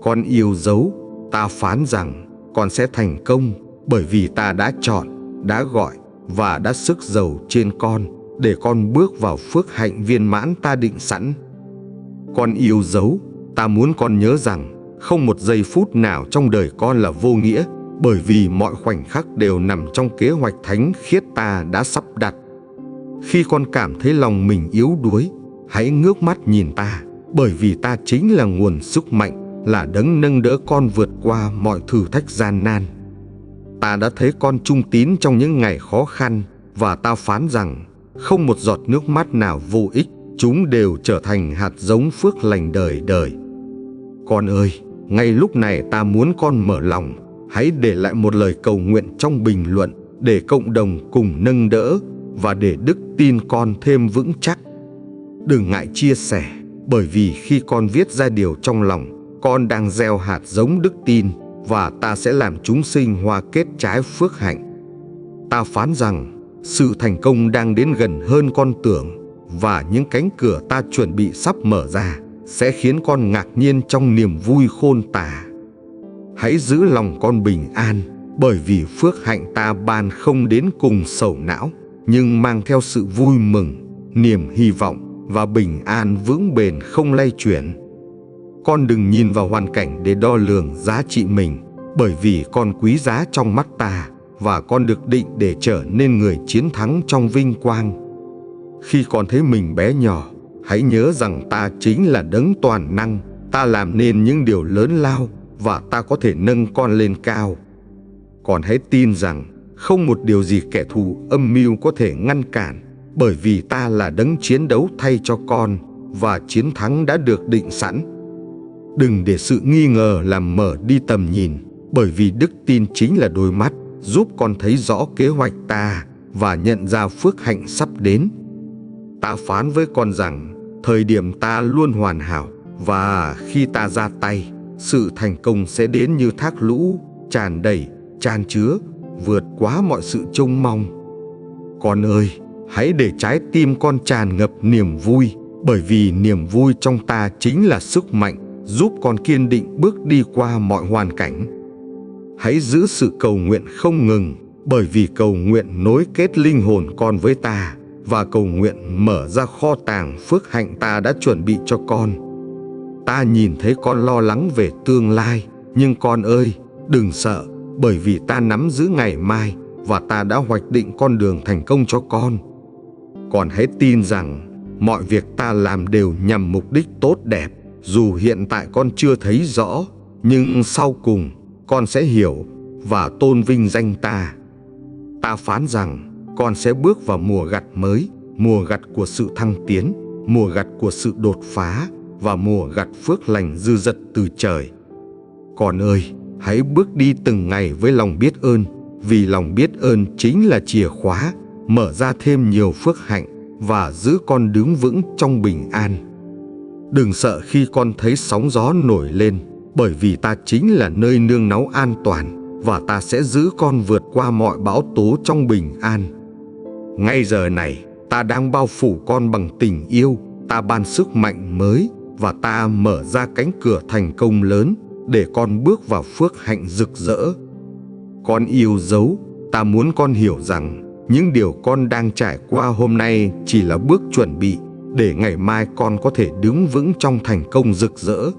Con yêu dấu, ta phán rằng, con sẽ thành công, bởi vì ta đã chọn, đã gọi, và đã sức dầu trên con, để con bước vào phước hạnh viên mãn ta định sẵn. Con yêu dấu, ta muốn con nhớ rằng, không một giây phút nào trong đời con là vô nghĩa, bởi vì mọi khoảnh khắc đều nằm trong kế hoạch thánh khiết ta đã sắp đặt. Khi con cảm thấy lòng mình yếu đuối, hãy ngước mắt nhìn ta, bởi vì ta chính là nguồn sức mạnh, là đấng nâng đỡ con vượt qua mọi thử thách gian nan. Ta đã thấy con trung tín trong những ngày khó khăn, và ta phán rằng không một giọt nước mắt nào vô ích, chúng đều trở thành hạt giống phước lành đời đời. Con ơi, ngay lúc này ta muốn con mở lòng, hãy để lại một lời cầu nguyện trong bình luận, để cộng đồng cùng nâng đỡ, và để đức tin con thêm vững chắc. Đừng ngại chia sẻ, bởi vì khi con viết ra điều trong lòng, con đang gieo hạt giống đức tin, và ta sẽ làm chúng sinh hoa kết trái phước hạnh. Ta phán rằng sự thành công đang đến gần hơn con tưởng, và những cánh cửa ta chuẩn bị sắp mở ra sẽ khiến con ngạc nhiên trong niềm vui khôn tả. Hãy giữ lòng con bình an, bởi vì phước hạnh ta ban không đến cùng sầu não, nhưng mang theo sự vui mừng, niềm hy vọng và bình an vững bền không lay chuyển. Con đừng nhìn vào hoàn cảnh để đo lường giá trị mình, bởi vì con quý giá trong mắt ta, và con được định để trở nên người chiến thắng trong vinh quang. Khi con thấy mình bé nhỏ, hãy nhớ rằng ta chính là đấng toàn năng, ta làm nên những điều lớn lao, và ta có thể nâng con lên cao. Con hãy tin rằng không một điều gì kẻ thù âm mưu có thể ngăn cản, bởi vì ta là đấng chiến đấu thay cho con, và chiến thắng đã được định sẵn. Đừng để sự nghi ngờ làm mở đi tầm nhìn, bởi vì đức tin chính là đôi mắt giúp con thấy rõ kế hoạch ta và nhận ra phước hạnh sắp đến. Ta phán với con rằng thời điểm ta luôn hoàn hảo, và khi ta ra tay, sự thành công sẽ đến như thác lũ, tràn đầy, chan chứa, vượt quá mọi sự trông mong. Con ơi, hãy để trái tim con tràn ngập niềm vui, bởi vì niềm vui trong ta chính là sức mạnh giúp con kiên định bước đi qua mọi hoàn cảnh. Hãy giữ sự cầu nguyện không ngừng, bởi vì cầu nguyện nối kết linh hồn con với ta, và cầu nguyện mở ra kho tàng phước hạnh ta đã chuẩn bị cho con. Ta nhìn thấy con lo lắng về tương lai, nhưng con ơi, đừng sợ, bởi vì ta nắm giữ ngày mai, và ta đã hoạch định con đường thành công cho con. Con hãy tin rằng mọi việc ta làm đều nhằm mục đích tốt đẹp, dù hiện tại con chưa thấy rõ, nhưng sau cùng con sẽ hiểu và tôn vinh danh ta. Ta phán rằng con sẽ bước vào mùa gặt mới, mùa gặt của sự thăng tiến, mùa gặt của sự đột phá, và mùa gặt phước lành dư dật từ trời. Con ơi, hãy bước đi từng ngày với lòng biết ơn, vì lòng biết ơn chính là chìa khóa mở ra thêm nhiều phước hạnh và giữ con đứng vững trong bình an. Đừng sợ khi con thấy sóng gió nổi lên, bởi vì ta chính là nơi nương náu an toàn, và ta sẽ giữ con vượt qua mọi bão tố trong bình an. Ngay giờ này, ta đang bao phủ con bằng tình yêu, ta ban sức mạnh mới, và ta mở ra cánh cửa thành công lớn để con bước vào phước hạnh rực rỡ. Con yêu dấu, ta muốn con hiểu rằng những điều con đang trải qua hôm nay chỉ là bước chuẩn bị để ngày mai con có thể đứng vững trong thành công rực rỡ.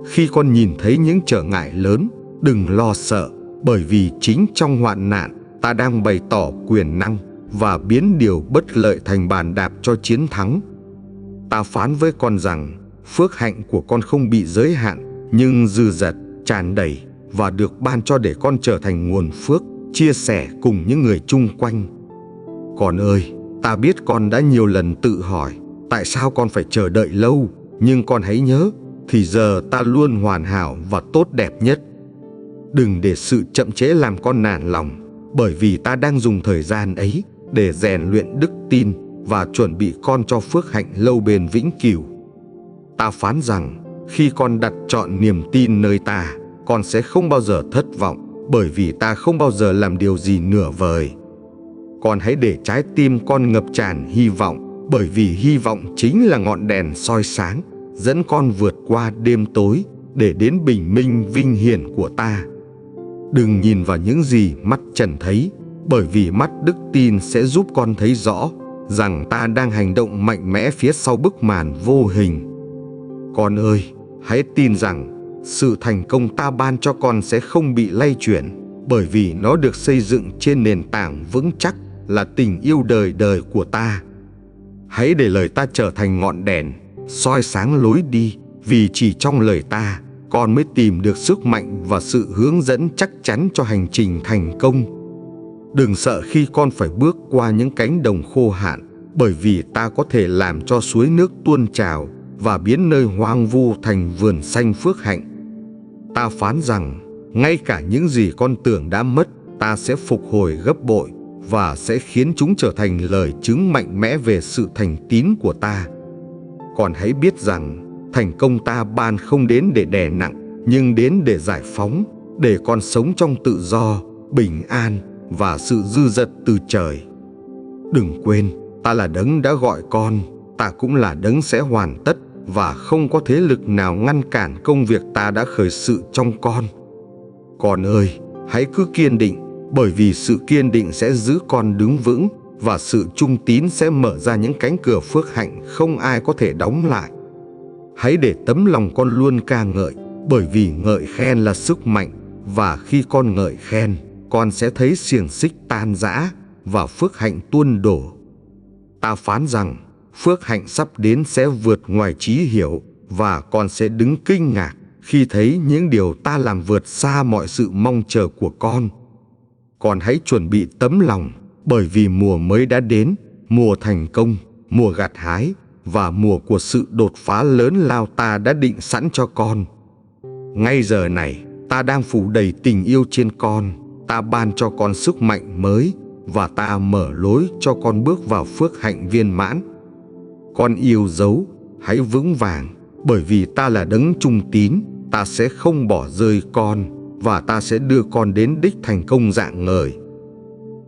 Khi con nhìn thấy những trở ngại lớn, đừng lo sợ, bởi vì chính trong hoạn nạn, ta đang bày tỏ quyền năng và biến điều bất lợi thành bàn đạp cho chiến thắng. Ta phán với con rằng phước hạnh của con không bị giới hạn, nhưng dư dật, tràn đầy và được ban cho để con trở thành nguồn phước, chia sẻ cùng những người chung quanh. Con ơi, ta biết con đã nhiều lần tự hỏi tại sao con phải chờ đợi lâu, nhưng con hãy nhớ, thì giờ ta luôn hoàn hảo và tốt đẹp nhất. Đừng để sự chậm trễ làm con nản lòng, bởi vì ta đang dùng thời gian ấy để rèn luyện đức tin và chuẩn bị con cho phước hạnh lâu bền vĩnh cửu. Ta phán rằng khi con đặt trọn niềm tin nơi ta, con sẽ không bao giờ thất vọng, bởi vì ta không bao giờ làm điều gì nửa vời. Con hãy để trái tim con ngập tràn hy vọng, bởi vì hy vọng chính là ngọn đèn soi sáng, dẫn con vượt qua đêm tối để đến bình minh vinh hiển của ta. Đừng nhìn vào những gì mắt trần thấy, bởi vì mắt đức tin sẽ giúp con thấy rõ rằng ta đang hành động mạnh mẽ phía sau bức màn vô hình. Con ơi, hãy tin rằng sự thành công ta ban cho con sẽ không bị lay chuyển, bởi vì nó được xây dựng trên nền tảng vững chắc là tình yêu đời đời của ta. Hãy để lời ta trở thành ngọn đèn, soi sáng lối đi, vì chỉ trong lời ta, con mới tìm được sức mạnh và sự hướng dẫn chắc chắn cho hành trình thành công. Đừng sợ khi con phải bước qua những cánh đồng khô hạn, bởi vì ta có thể làm cho suối nước tuôn trào và biến nơi hoang vu thành vườn xanh phước hạnh. Ta phán rằng, ngay cả những gì con tưởng đã mất, ta sẽ phục hồi gấp bội và sẽ khiến chúng trở thành lời chứng mạnh mẽ về sự thành tín của ta. Còn hãy biết rằng, thành công ta ban không đến để đè nặng, nhưng đến để giải phóng, để con sống trong tự do, bình an và sự dư dật từ trời. Đừng quên, ta là đấng đã gọi con, ta cũng là đấng sẽ hoàn tất, và không có thế lực nào ngăn cản công việc ta đã khởi sự trong con. Con ơi, hãy cứ kiên định, bởi vì sự kiên định sẽ giữ con đứng vững, và sự trung tín sẽ mở ra những cánh cửa phước hạnh không ai có thể đóng lại. Hãy để tấm lòng con luôn ca ngợi, bởi vì ngợi khen là sức mạnh, và khi con ngợi khen, con sẽ thấy xiềng xích tan rã và phước hạnh tuôn đổ. Ta phán rằng, phước hạnh sắp đến sẽ vượt ngoài trí hiểu, và con sẽ đứng kinh ngạc khi thấy những điều ta làm vượt xa mọi sự mong chờ của con. Con hãy chuẩn bị tấm lòng, bởi vì mùa mới đã đến, mùa thành công, mùa gặt hái, và mùa của sự đột phá lớn lao ta đã định sẵn cho con. Ngay giờ này, ta đang phủ đầy tình yêu trên con, ta ban cho con sức mạnh mới, và ta mở lối cho con bước vào phước hạnh viên mãn. Con yêu dấu, hãy vững vàng, bởi vì ta là đấng trung tín, ta sẽ không bỏ rơi con, và ta sẽ đưa con đến đích thành công rạng ngời.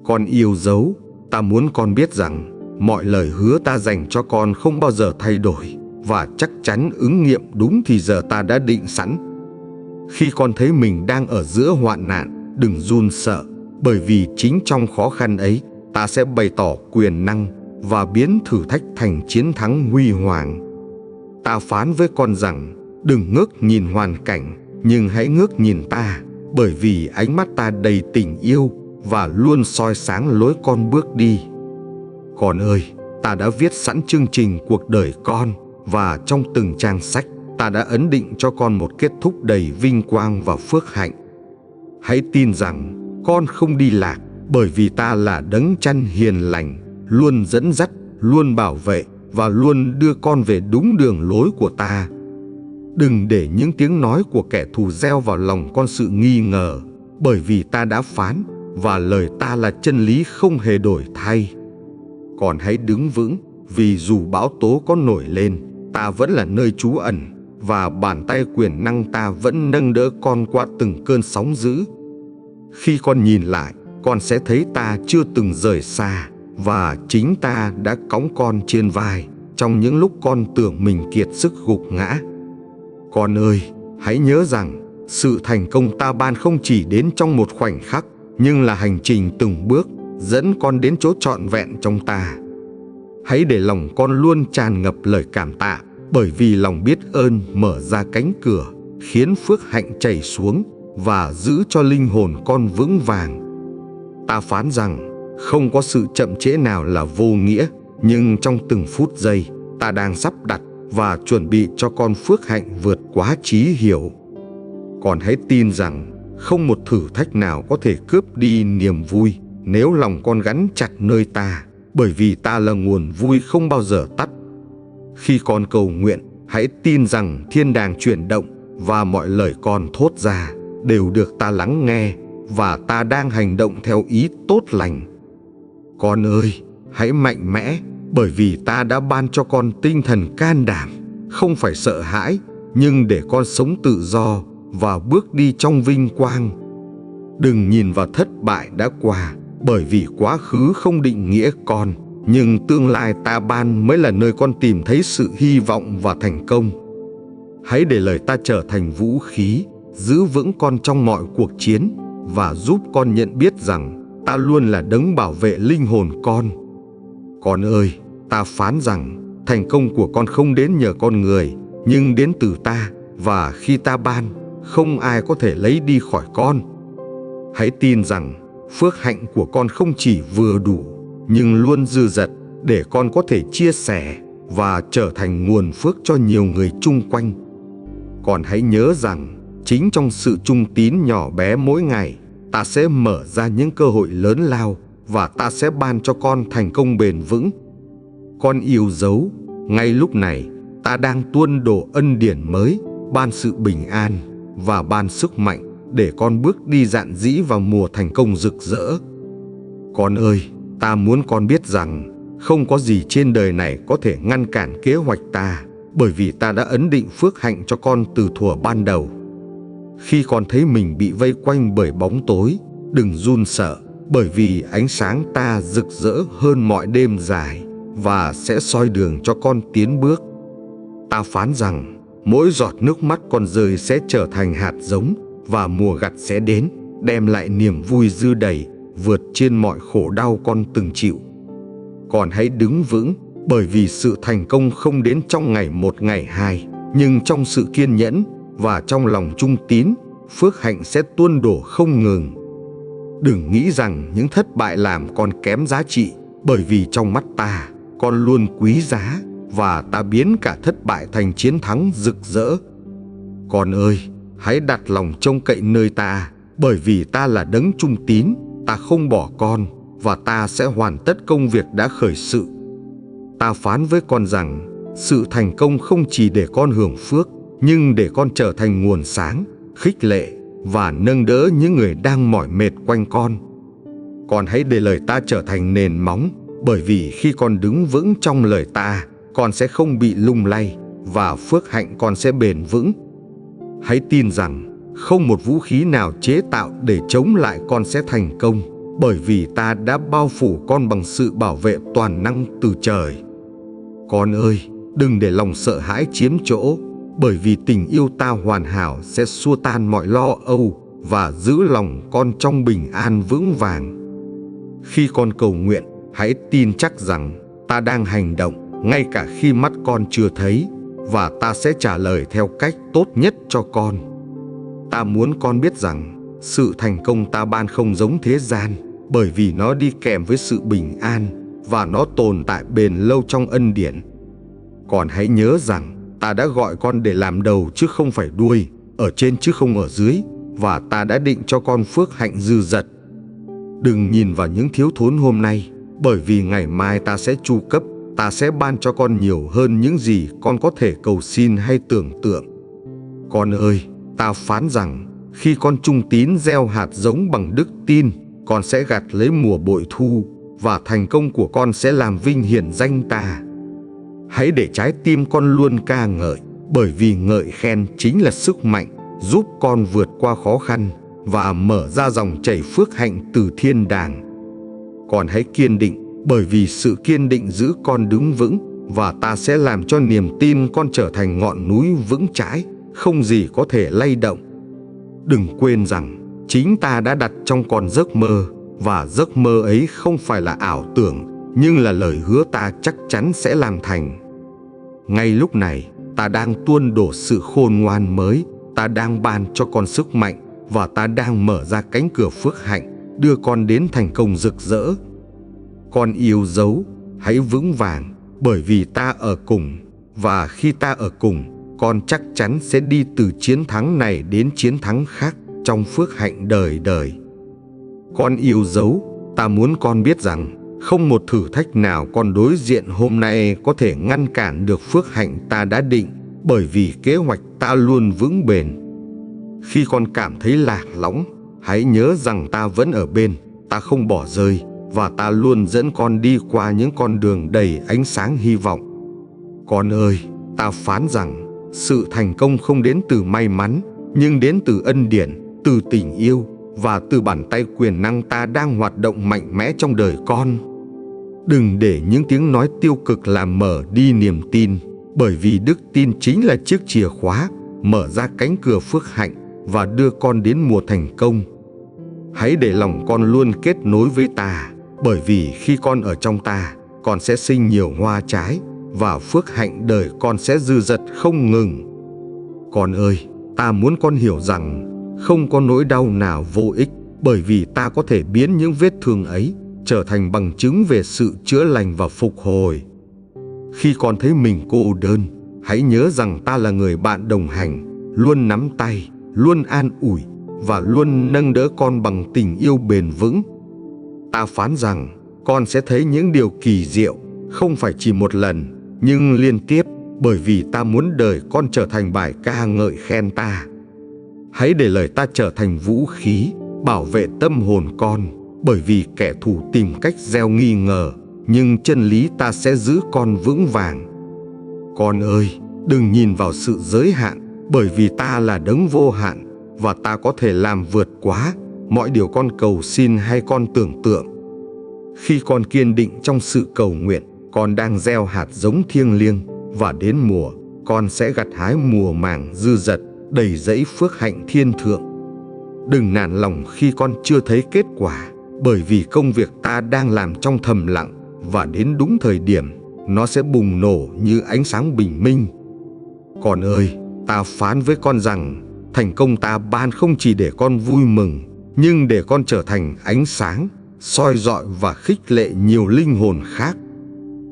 Con yêu dấu, ta muốn con biết rằng, mọi lời hứa ta dành cho con không bao giờ thay đổi, và chắc chắn ứng nghiệm đúng thì giờ ta đã định sẵn. Khi con thấy mình đang ở giữa hoạn nạn, đừng run sợ, bởi vì chính trong khó khăn ấy, ta sẽ bày tỏ quyền năng và biến thử thách thành chiến thắng huy hoàng. Ta phán với con rằng, đừng ngước nhìn hoàn cảnh, nhưng hãy ngước nhìn ta, bởi vì ánh mắt ta đầy tình yêu và luôn soi sáng lối con bước đi. Con ơi, ta đã viết sẵn chương trình cuộc đời con, và trong từng trang sách, ta đã ấn định cho con một kết thúc đầy vinh quang và phước hạnh. Hãy tin rằng, con không đi lạc, bởi vì ta là đấng chăn hiền lành, luôn dẫn dắt, luôn bảo vệ, và luôn đưa con về đúng đường lối của ta. Đừng để những tiếng nói của kẻ thù gieo vào lòng con sự nghi ngờ, bởi vì ta đã phán, và lời ta là chân lý không hề đổi thay. Còn hãy đứng vững, vì dù bão tố có nổi lên, ta vẫn là nơi trú ẩn, và bàn tay quyền năng ta vẫn nâng đỡ con qua từng cơn sóng dữ. Khi con nhìn lại, con sẽ thấy ta chưa từng rời xa, và chính ta đã cõng con trên vai trong những lúc con tưởng mình kiệt sức gục ngã. Con ơi, hãy nhớ rằng, sự thành công ta ban không chỉ đến trong một khoảnh khắc, nhưng là hành trình từng bước dẫn con đến chỗ trọn vẹn trong ta. Hãy để lòng con luôn tràn ngập lời cảm tạ, bởi vì lòng biết ơn mở ra cánh cửa, khiến phước hạnh chảy xuống và giữ cho linh hồn con vững vàng. Ta phán rằng, không có sự chậm trễ nào là vô nghĩa, nhưng trong từng phút giây, ta đang sắp đặt và chuẩn bị cho con phước hạnh vượt quá trí hiểu. Con hãy tin rằng, không một thử thách nào có thể cướp đi niềm vui nếu lòng con gắn chặt nơi ta, bởi vì ta là nguồn vui không bao giờ tắt. Khi con cầu nguyện, hãy tin rằng thiên đàng chuyển động, và mọi lời con thốt ra đều được ta lắng nghe, và ta đang hành động theo ý tốt lành. Con ơi, hãy mạnh mẽ, bởi vì ta đã ban cho con tinh thần can đảm, không phải sợ hãi, nhưng để con sống tự do và bước đi trong vinh quang. Đừng nhìn vào thất bại đã qua, bởi vì quá khứ không định nghĩa con, nhưng tương lai ta ban mới là nơi con tìm thấy sự hy vọng và thành công. Hãy để lời ta trở thành vũ khí, giữ vững con trong mọi cuộc chiến, và giúp con nhận biết rằng ta luôn là đấng bảo vệ linh hồn con. Con ơi, ta phán rằng, thành công của con không đến nhờ con người, nhưng đến từ ta, và khi ta ban, không ai có thể lấy đi khỏi con. Hãy tin rằng, phước hạnh của con không chỉ vừa đủ, nhưng luôn dư dật để con có thể chia sẻ và trở thành nguồn phước cho nhiều người chung quanh. Con hãy nhớ rằng, chính trong sự trung tín nhỏ bé mỗi ngày, ta sẽ mở ra những cơ hội lớn lao và ta sẽ ban cho con thành công bền vững. Con yêu dấu, ngay lúc này, ta đang tuôn đổ ân điển mới, ban sự bình an và ban sức mạnh để con bước đi dạn dĩ vào mùa thành công rực rỡ. Con ơi, ta muốn con biết rằng không có gì trên đời này có thể ngăn cản kế hoạch ta, bởi vì ta đã ấn định phước hạnh cho con từ thuở ban đầu. Khi con thấy mình bị vây quanh bởi bóng tối, đừng run sợ, bởi vì ánh sáng ta rực rỡ hơn mọi đêm dài và sẽ soi đường cho con tiến bước. Ta phán rằng mỗi giọt nước mắt con rơi sẽ trở thành hạt giống và mùa gặt sẽ đến, đem lại niềm vui dư đầy, vượt trên mọi khổ đau con từng chịu. Con hãy đứng vững, bởi vì sự thành công không đến trong ngày một ngày hai, nhưng trong sự kiên nhẫn và trong lòng trung tín, phước hạnh sẽ tuôn đổ không ngừng. Đừng nghĩ rằng những thất bại làm con kém giá trị, bởi vì trong mắt ta, con luôn quý giá và ta biến cả thất bại thành chiến thắng rực rỡ. Con ơi, hãy đặt lòng trông cậy nơi ta, bởi vì ta là đấng trung tín, ta không bỏ con và ta sẽ hoàn tất công việc đã khởi sự. Ta phán với con rằng, sự thành công không chỉ để con hưởng phước, nhưng để con trở thành nguồn sáng, khích lệ và nâng đỡ những người đang mỏi mệt quanh con. Con hãy để lời ta trở thành nền móng, bởi vì khi con đứng vững trong lời ta, con sẽ không bị lung lay và phước hạnh con sẽ bền vững. Hãy tin rằng không một vũ khí nào chế tạo để chống lại con sẽ thành công, bởi vì ta đã bao phủ con bằng sự bảo vệ toàn năng từ trời. Con ơi, đừng để lòng sợ hãi chiếm chỗ, bởi vì tình yêu ta hoàn hảo sẽ xua tan mọi lo âu và giữ lòng con trong bình an vững vàng. Khi con cầu nguyện, hãy tin chắc rằng ta đang hành động ngay cả khi mắt con chưa thấy, và ta sẽ trả lời theo cách tốt nhất cho con. Ta muốn con biết rằng sự thành công ta ban không giống thế gian, bởi vì nó đi kèm với sự bình an và nó tồn tại bền lâu trong ân điển. Con hãy nhớ rằng ta đã gọi con để làm đầu chứ không phải đuôi, ở trên chứ không ở dưới, và ta đã định cho con phước hạnh dư dật. Đừng nhìn vào những thiếu thốn hôm nay, bởi vì ngày mai ta sẽ chu cấp, ta sẽ ban cho con nhiều hơn những gì con có thể cầu xin hay tưởng tượng. Con ơi, ta phán rằng khi con trung tín gieo hạt giống bằng đức tin, con sẽ gặt lấy mùa bội thu, và thành công của con sẽ làm vinh hiển danh ta. Hãy để trái tim con luôn ca ngợi, bởi vì ngợi khen chính là sức mạnh giúp con vượt qua khó khăn và mở ra dòng chảy phước hạnh từ thiên đàng. Con hãy kiên định, bởi vì sự kiên định giữ con đứng vững, và ta sẽ làm cho niềm tin con trở thành ngọn núi vững chãi, không gì có thể lay động. Đừng quên rằng chính ta đã đặt trong con giấc mơ, và giấc mơ ấy không phải là ảo tưởng, nhưng là lời hứa ta chắc chắn sẽ làm thành. Ngay lúc này, ta đang tuôn đổ sự khôn ngoan mới, ta đang ban cho con sức mạnh, và ta đang mở ra cánh cửa phước hạnh, đưa con đến thành công rực rỡ. Con yêu dấu, hãy vững vàng, bởi vì ta ở cùng, và khi ta ở cùng, con chắc chắn sẽ đi từ chiến thắng này đến chiến thắng khác trong phước hạnh đời đời. Con yêu dấu, ta muốn con biết rằng không một thử thách nào con đối diện hôm nay có thể ngăn cản được phước hạnh ta đã định, bởi vì kế hoạch ta luôn vững bền. Khi con cảm thấy lạc lõng, hãy nhớ rằng ta vẫn ở bên, ta không bỏ rơi, và ta luôn dẫn con đi qua những con đường đầy ánh sáng hy vọng. Con ơi, ta phán rằng sự thành công không đến từ may mắn, nhưng đến từ ân điển, từ tình yêu, và từ bàn tay quyền năng ta đang hoạt động mạnh mẽ trong đời con. Đừng để những tiếng nói tiêu cực làm mở đi niềm tin, bởi vì đức tin chính là chiếc chìa khóa mở ra cánh cửa phước hạnh và đưa con đến mùa thành công. Hãy để lòng con luôn kết nối với ta, bởi vì khi con ở trong ta, con sẽ sinh nhiều hoa trái, và phước hạnh đời con sẽ dư dật không ngừng. Con ơi, ta muốn con hiểu rằng không có nỗi đau nào vô ích, bởi vì ta có thể biến những vết thương ấy trở thành bằng chứng về sự chữa lành và phục hồi. Khi con thấy mình cô đơn, hãy nhớ rằng ta là người bạn đồng hành, luôn nắm tay, luôn an ủi và luôn nâng đỡ con bằng tình yêu bền vững. Ta phán rằng con sẽ thấy những điều kỳ diệu, không phải chỉ một lần, nhưng liên tiếp, bởi vì ta muốn đời con trở thành bài ca ngợi khen ta. Hãy để lời ta trở thành vũ khí, bảo vệ tâm hồn con, bởi vì kẻ thù tìm cách gieo nghi ngờ, nhưng chân lý ta sẽ giữ con vững vàng. Con ơi, đừng nhìn vào sự giới hạn, bởi vì ta là đấng vô hạn, và ta có thể làm vượt quá mọi điều con cầu xin hay con tưởng tượng. Khi con kiên định trong sự cầu nguyện, con đang gieo hạt giống thiêng liêng, và đến mùa, con sẽ gặt hái mùa màng dư dật, đầy dẫy phước hạnh thiên thượng. Đừng nản lòng khi con chưa thấy kết quả, bởi vì công việc ta đang làm trong thầm lặng, và đến đúng thời điểm, nó sẽ bùng nổ như ánh sáng bình minh. Con ơi, ta phán với con rằng, thành công ta ban không chỉ để con vui mừng, nhưng để con trở thành ánh sáng, soi rọi và khích lệ nhiều linh hồn khác.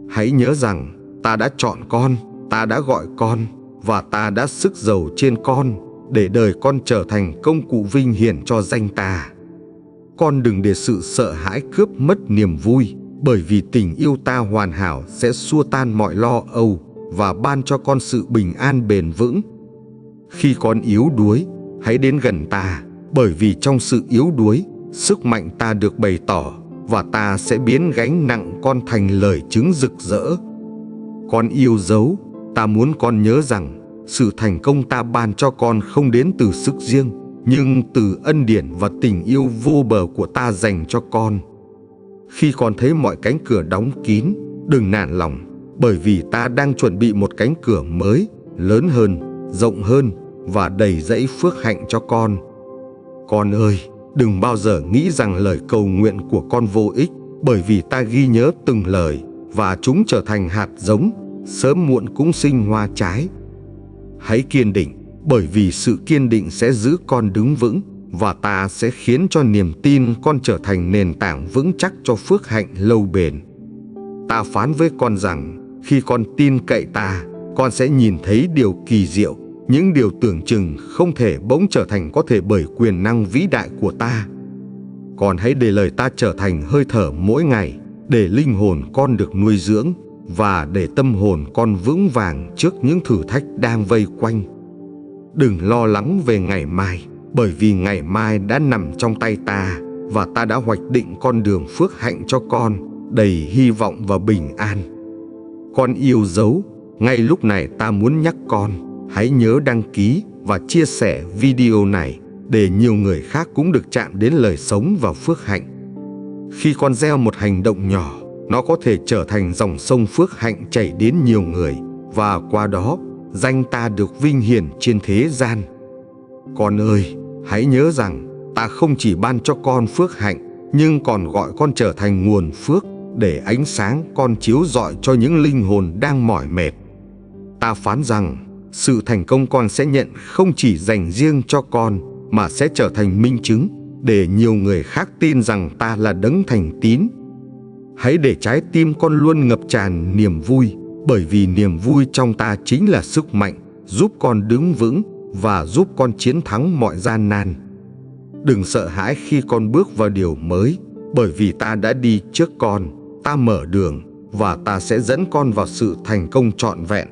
Hãy nhớ rằng, ta đã chọn con, ta đã gọi con, và ta đã sức giàu trên con, để đời con trở thành công cụ vinh hiển cho danh ta. Con đừng để sự sợ hãi cướp mất niềm vui, bởi vì tình yêu ta hoàn hảo sẽ xua tan mọi lo âu và ban cho con sự bình an bền vững. Khi con yếu đuối, hãy đến gần ta, bởi vì trong sự yếu đuối, sức mạnh ta được bày tỏ, và ta sẽ biến gánh nặng con thành lời chứng rực rỡ. Con yêu dấu, ta muốn con nhớ rằng, sự thành công ta ban cho con không đến từ sức riêng, nhưng từ ân điển và tình yêu vô bờ của ta dành cho con. Khi con thấy mọi cánh cửa đóng kín, đừng nản lòng, bởi vì ta đang chuẩn bị một cánh cửa mới, lớn hơn, rộng hơn và đầy dẫy phước hạnh cho con. Con ơi, đừng bao giờ nghĩ rằng lời cầu nguyện của con vô ích, bởi vì ta ghi nhớ từng lời và chúng trở thành hạt giống, sớm muộn cũng sinh hoa trái. Hãy kiên định, bởi vì sự kiên định sẽ giữ con đứng vững, và ta sẽ khiến cho niềm tin con trở thành nền tảng vững chắc cho phước hạnh lâu bền. Ta phán với con rằng, khi con tin cậy ta, con sẽ nhìn thấy điều kỳ diệu, những điều tưởng chừng không thể bỗng trở thành có thể bởi quyền năng vĩ đại của ta. Con hãy để lời ta trở thành hơi thở mỗi ngày, để linh hồn con được nuôi dưỡng, và để tâm hồn con vững vàng trước những thử thách đang vây quanh. Đừng lo lắng về ngày mai, bởi vì ngày mai đã nằm trong tay ta, và ta đã hoạch định con đường phước hạnh cho con, đầy hy vọng và bình an. Con yêu dấu, ngay lúc này ta muốn nhắc con, hãy nhớ đăng ký và chia sẻ video này, để nhiều người khác cũng được chạm đến lời sống và phước hạnh. Khi con gieo một hành động nhỏ, nó có thể trở thành dòng sông phước hạnh chảy đến nhiều người, và qua đó, danh ta được vinh hiển trên thế gian. Con ơi, hãy nhớ rằng, ta không chỉ ban cho con phước hạnh, nhưng còn gọi con trở thành nguồn phước, để ánh sáng con chiếu rọi cho những linh hồn đang mỏi mệt. Ta phán rằng, sự thành công con sẽ nhận không chỉ dành riêng cho con, mà sẽ trở thành minh chứng, để nhiều người khác tin rằng ta là đấng thành tín. Hãy để trái tim con luôn ngập tràn niềm vui, bởi vì niềm vui trong ta chính là sức mạnh, giúp con đứng vững và giúp con chiến thắng mọi gian nan. Đừng sợ hãi khi con bước vào điều mới, bởi vì ta đã đi trước con, ta mở đường, và ta sẽ dẫn con vào sự thành công trọn vẹn.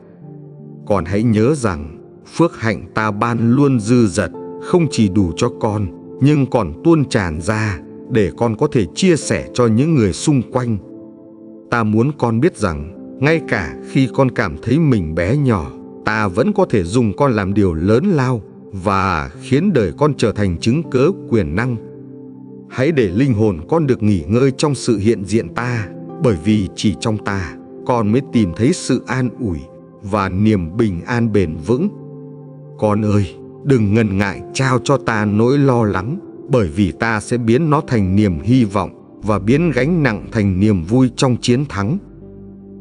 Con hãy nhớ rằng, phước hạnh ta ban luôn dư dật, không chỉ đủ cho con, nhưng còn tuôn tràn ra, để con có thể chia sẻ cho những người xung quanh. Ta muốn con biết rằng, ngay cả khi con cảm thấy mình bé nhỏ, ta vẫn có thể dùng con làm điều lớn lao, và khiến đời con trở thành chứng cớ quyền năng. Hãy để linh hồn con được nghỉ ngơi trong sự hiện diện ta, bởi vì chỉ trong ta, con mới tìm thấy sự an ủi và niềm bình an bền vững. Con ơi, đừng ngần ngại trao cho ta nỗi lo lắng, bởi vì ta sẽ biến nó thành niềm hy vọng, và biến gánh nặng thành niềm vui trong chiến thắng.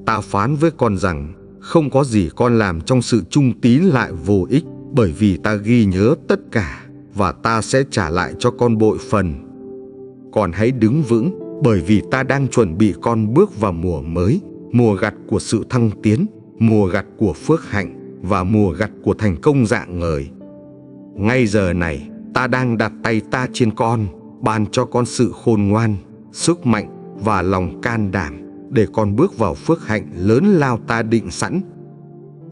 Ta phán với con rằng, không có gì con làm trong sự trung tín lại vô ích, bởi vì ta ghi nhớ tất cả, và ta sẽ trả lại cho con bội phần. Con hãy đứng vững, bởi vì ta đang chuẩn bị con bước vào mùa mới, mùa gặt của sự thăng tiến, mùa gặt của phước hạnh và mùa gặt của thành công rạng ngời. Ngay giờ này, ta đang đặt tay ta trên con, ban cho con sự khôn ngoan, sức mạnh và lòng can đảm để con bước vào phước hạnh lớn lao ta định sẵn.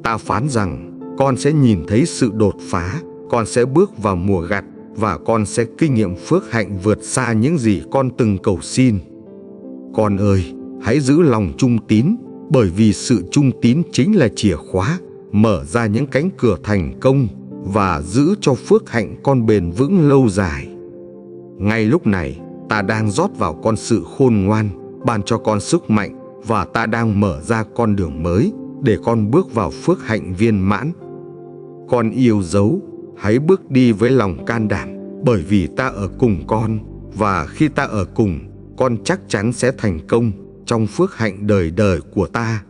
Ta phán rằng con sẽ nhìn thấy sự đột phá, con sẽ bước vào mùa gặt và con sẽ kinh nghiệm phước hạnh vượt xa những gì con từng cầu xin. Con ơi, hãy giữ lòng trung tín, bởi vì sự trung tín chính là chìa khóa mở ra những cánh cửa thành công và giữ cho phước hạnh con bền vững lâu dài. Ngay lúc này, ta đang rót vào con sự khôn ngoan, ban cho con sức mạnh, và ta đang mở ra con đường mới để con bước vào phước hạnh viên mãn. Con yêu dấu, hãy bước đi với lòng can đảm, bởi vì ta ở cùng con, và khi ta ở cùng, con chắc chắn sẽ thành công trong phước hạnh đời đời của ta.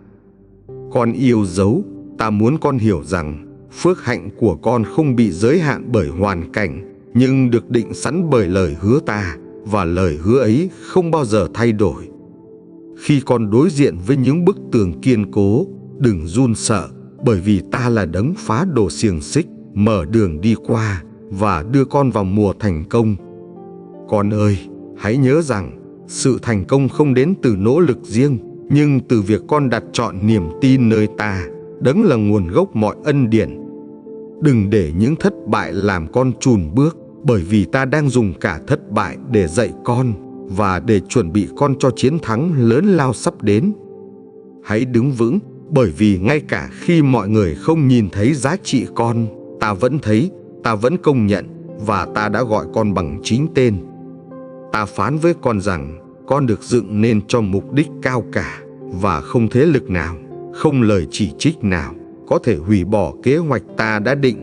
Con yêu dấu, ta muốn con hiểu rằng phước hạnh của con không bị giới hạn bởi hoàn cảnh, nhưng được định sẵn bởi lời hứa ta, và lời hứa ấy không bao giờ thay đổi. Khi con đối diện với những bức tường kiên cố, đừng run sợ, bởi vì ta là đấng phá đổ xiềng xích, mở đường đi qua và đưa con vào mùa thành công. Con ơi, hãy nhớ rằng sự thành công không đến từ nỗ lực riêng, nhưng từ việc con đặt trọn niềm tin nơi ta, đấng là nguồn gốc mọi ân điển. Đừng để những thất bại làm con chùn bước, bởi vì ta đang dùng cả thất bại để dạy con và để chuẩn bị con cho chiến thắng lớn lao sắp đến. Hãy đứng vững, bởi vì ngay cả khi mọi người không nhìn thấy giá trị con, ta vẫn thấy, ta vẫn công nhận, và ta đã gọi con bằng chính tên. Ta phán với con rằng con được dựng nên cho mục đích cao cả, và không thế lực nào, không lời chỉ trích nào có thể hủy bỏ kế hoạch ta đã định.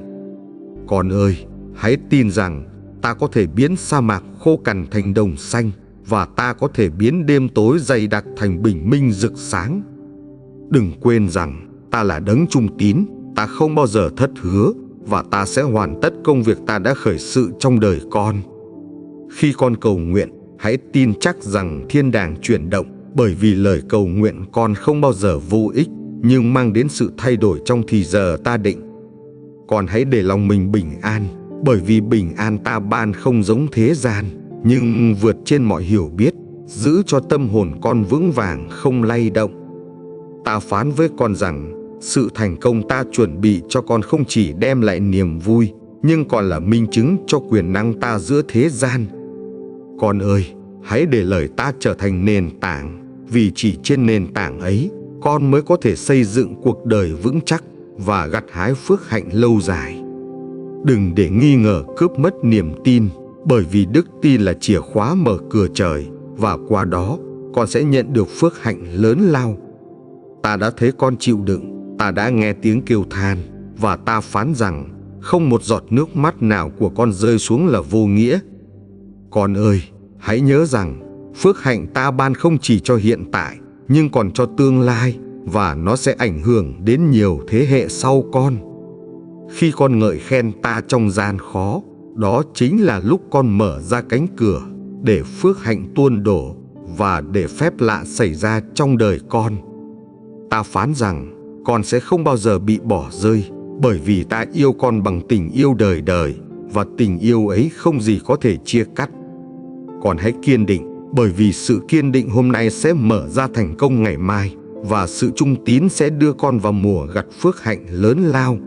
Con ơi, hãy tin rằng ta có thể biến sa mạc khô cằn thành đồng xanh, và ta có thể biến đêm tối dày đặc thành bình minh rực sáng. Đừng quên rằng ta là đấng trung tín, ta không bao giờ thất hứa, và ta sẽ hoàn tất công việc ta đã khởi sự trong đời con. Khi con cầu nguyện, hãy tin chắc rằng thiên đàng chuyển động, bởi vì lời cầu nguyện con không bao giờ vô ích, nhưng mang đến sự thay đổi trong thì giờ ta định. Con hãy để lòng mình bình an, bởi vì bình an ta ban không giống thế gian, nhưng vượt trên mọi hiểu biết, giữ cho tâm hồn con vững vàng không lay động. Ta phán với con rằng sự thành công ta chuẩn bị cho con không chỉ đem lại niềm vui, nhưng còn là minh chứng cho quyền năng ta giữa thế gian. Con ơi, hãy để lời ta trở thành nền tảng, vì chỉ trên nền tảng ấy, con mới có thể xây dựng cuộc đời vững chắc và gặt hái phước hạnh lâu dài. Đừng để nghi ngờ cướp mất niềm tin, bởi vì đức tin là chìa khóa mở cửa trời, và qua đó con sẽ nhận được phước hạnh lớn lao. Ta đã thấy con chịu đựng, ta đã nghe tiếng kêu than, và ta phán rằng không một giọt nước mắt nào của con rơi xuống là vô nghĩa. Con ơi, hãy nhớ rằng phước hạnh ta ban không chỉ cho hiện tại, nhưng còn cho tương lai, và nó sẽ ảnh hưởng đến nhiều thế hệ sau con. Khi con ngợi khen ta trong gian khó, đó chính là lúc con mở ra cánh cửa để phước hạnh tuôn đổ và để phép lạ xảy ra trong đời con. Ta phán rằng con sẽ không bao giờ bị bỏ rơi, bởi vì ta yêu con bằng tình yêu đời đời, và tình yêu ấy không gì có thể chia cắt. Con hãy kiên định, bởi vì sự kiên định hôm nay sẽ mở ra thành công ngày mai, và sự trung tín sẽ đưa con vào mùa gặt phước hạnh lớn lao.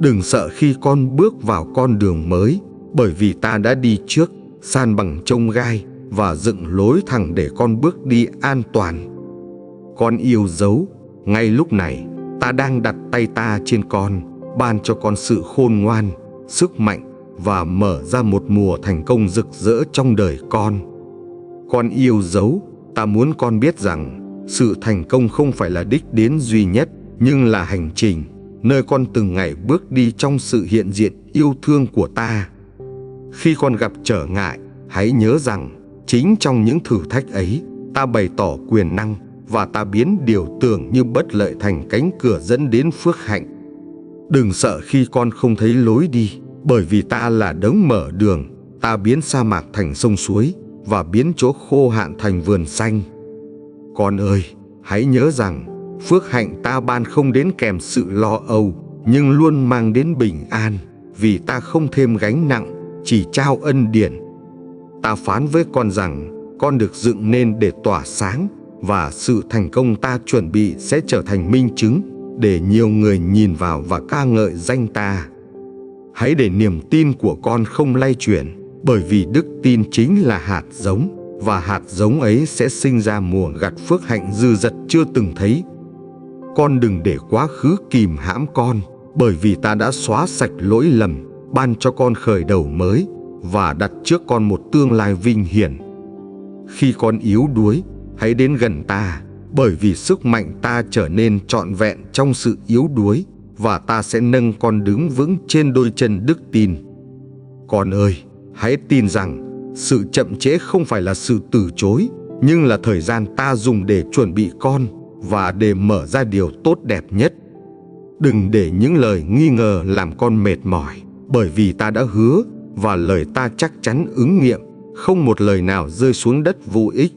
Đừng sợ khi con bước vào con đường mới, bởi vì ta đã đi trước, san bằng chông gai và dựng lối thẳng để con bước đi an toàn. Con yêu dấu, ngay lúc này ta đang đặt tay ta trên con, ban cho con sự khôn ngoan, sức mạnh và mở ra một mùa thành công rực rỡ trong đời con. Con yêu dấu, ta muốn con biết rằng sự thành công không phải là đích đến duy nhất, nhưng là hành trình nơi con từng ngày bước đi trong sự hiện diện yêu thương của ta. Khi con gặp trở ngại, hãy nhớ rằng chính trong những thử thách ấy, ta bày tỏ quyền năng và ta biến điều tưởng như bất lợi thành cánh cửa dẫn đến phước hạnh. Đừng sợ khi con không thấy lối đi, bởi vì ta là đấng mở đường. Ta biến sa mạc thành sông suối và biến chỗ khô hạn thành vườn xanh. Con ơi, hãy nhớ rằng phước hạnh ta ban không đến kèm sự lo âu, nhưng luôn mang đến bình an, vì ta không thêm gánh nặng, chỉ trao ân điển. Ta phán với con rằng con được dựng nên để tỏa sáng, và sự thành công ta chuẩn bị sẽ trở thành minh chứng, để nhiều người nhìn vào và ca ngợi danh ta. Hãy để niềm tin của con không lay chuyển, bởi vì đức tin chính là hạt giống, và hạt giống ấy sẽ sinh ra mùa gặt phước hạnh dư dật chưa từng thấy. Con đừng để quá khứ kìm hãm con, bởi vì ta đã xóa sạch lỗi lầm, ban cho con khởi đầu mới, và đặt trước con một tương lai vinh hiển. Khi con yếu đuối, hãy đến gần ta, bởi vì sức mạnh ta trở nên trọn vẹn trong sự yếu đuối, và ta sẽ nâng con đứng vững trên đôi chân đức tin. Con ơi, hãy tin rằng sự chậm trễ không phải là sự từ chối, nhưng là thời gian ta dùng để chuẩn bị con và để mở ra điều tốt đẹp nhất. Đừng để những lời nghi ngờ làm con mệt mỏi, bởi vì ta đã hứa và lời ta chắc chắn ứng nghiệm, không một lời nào rơi xuống đất vô ích.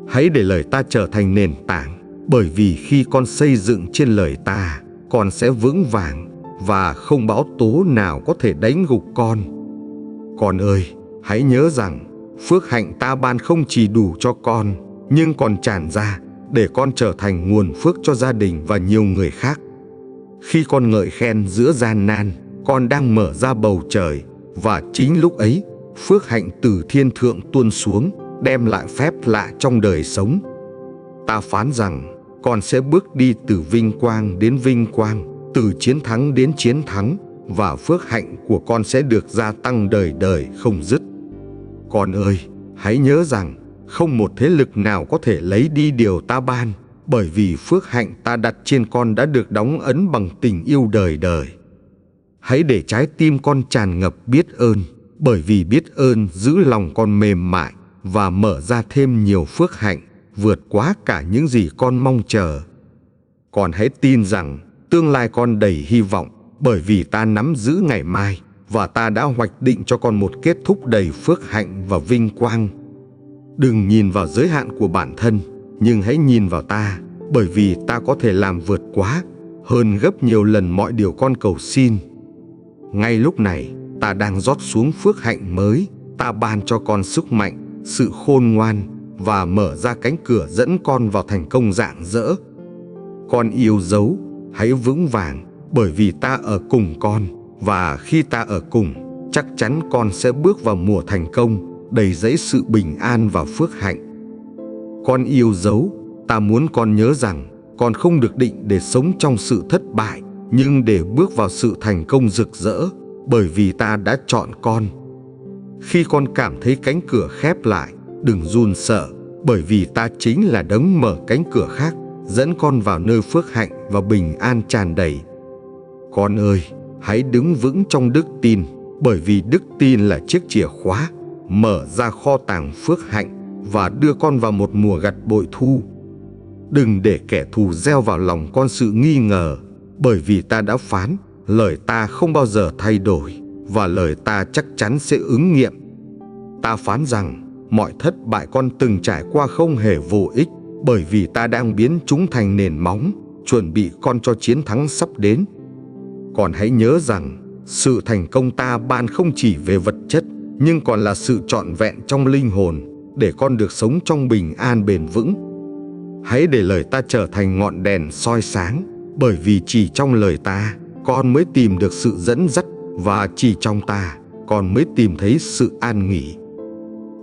Hãy để lời ta trở thành nền tảng, bởi vì khi con xây dựng trên lời ta, con sẽ vững vàng và không bão tố nào có thể đánh gục con. Con ơi, hãy nhớ rằng phước hạnh ta ban không chỉ đủ cho con, nhưng còn tràn ra để con trở thành nguồn phước cho gia đình và nhiều người khác. Khi con ngợi khen giữa gian nan, con đang mở ra bầu trời, và chính lúc ấy, phước hạnh từ thiên thượng tuôn xuống, đem lại phép lạ trong đời sống. Ta phán rằng con sẽ bước đi từ vinh quang đến vinh quang, từ chiến thắng đến chiến thắng, và phước hạnh của con sẽ được gia tăng đời đời không dứt. Con ơi, hãy nhớ rằng không một thế lực nào có thể lấy đi điều ta ban, bởi vì phước hạnh ta đặt trên con đã được đóng ấn bằng tình yêu đời đời. Hãy để trái tim con tràn ngập biết ơn, bởi vì biết ơn giữ lòng con mềm mại và mở ra thêm nhiều phước hạnh, vượt quá cả những gì con mong chờ. Con hãy tin rằng tương lai con đầy hy vọng, bởi vì ta nắm giữ ngày mai, và ta đã hoạch định cho con một kết thúc đầy phước hạnh và vinh quang. Đừng nhìn vào giới hạn của bản thân, nhưng hãy nhìn vào ta, bởi vì ta có thể làm vượt quá, hơn gấp nhiều lần mọi điều con cầu xin. Ngay lúc này, ta đang rót xuống phước hạnh mới, ta ban cho con sức mạnh, sự khôn ngoan, và mở ra cánh cửa dẫn con vào thành công rạng rỡ. Con yêu dấu, hãy vững vàng, bởi vì ta ở cùng con, và khi ta ở cùng, chắc chắn con sẽ bước vào mùa thành công, đầy dẫy sự bình an và phước hạnh. Con yêu dấu, ta muốn con nhớ rằng con không được định để sống trong sự thất bại, nhưng để bước vào sự thành công rực rỡ, bởi vì ta đã chọn con. Khi con cảm thấy cánh cửa khép lại, đừng run sợ, bởi vì ta chính là đấng mở cánh cửa khác, dẫn con vào nơi phước hạnh và bình an tràn đầy. Con ơi, hãy đứng vững trong đức tin, bởi vì đức tin là chiếc chìa khóa, mở ra kho tàng phước hạnh và đưa con vào một mùa gặt bội thu. Đừng để kẻ thù gieo vào lòng con sự nghi ngờ, bởi vì ta đã phán, lời ta không bao giờ thay đổi, và lời ta chắc chắn sẽ ứng nghiệm. Ta phán rằng mọi thất bại con từng trải qua không hề vô ích, bởi vì ta đang biến chúng thành nền móng, chuẩn bị con cho chiến thắng sắp đến. Còn hãy nhớ rằng sự thành công ta ban không chỉ về vật chất, nhưng còn là sự trọn vẹn trong linh hồn, để con được sống trong bình an bền vững. Hãy để lời ta trở thành ngọn đèn soi sáng, bởi vì chỉ trong lời ta, con mới tìm được sự dẫn dắt, và chỉ trong ta, con mới tìm thấy sự an nghỉ.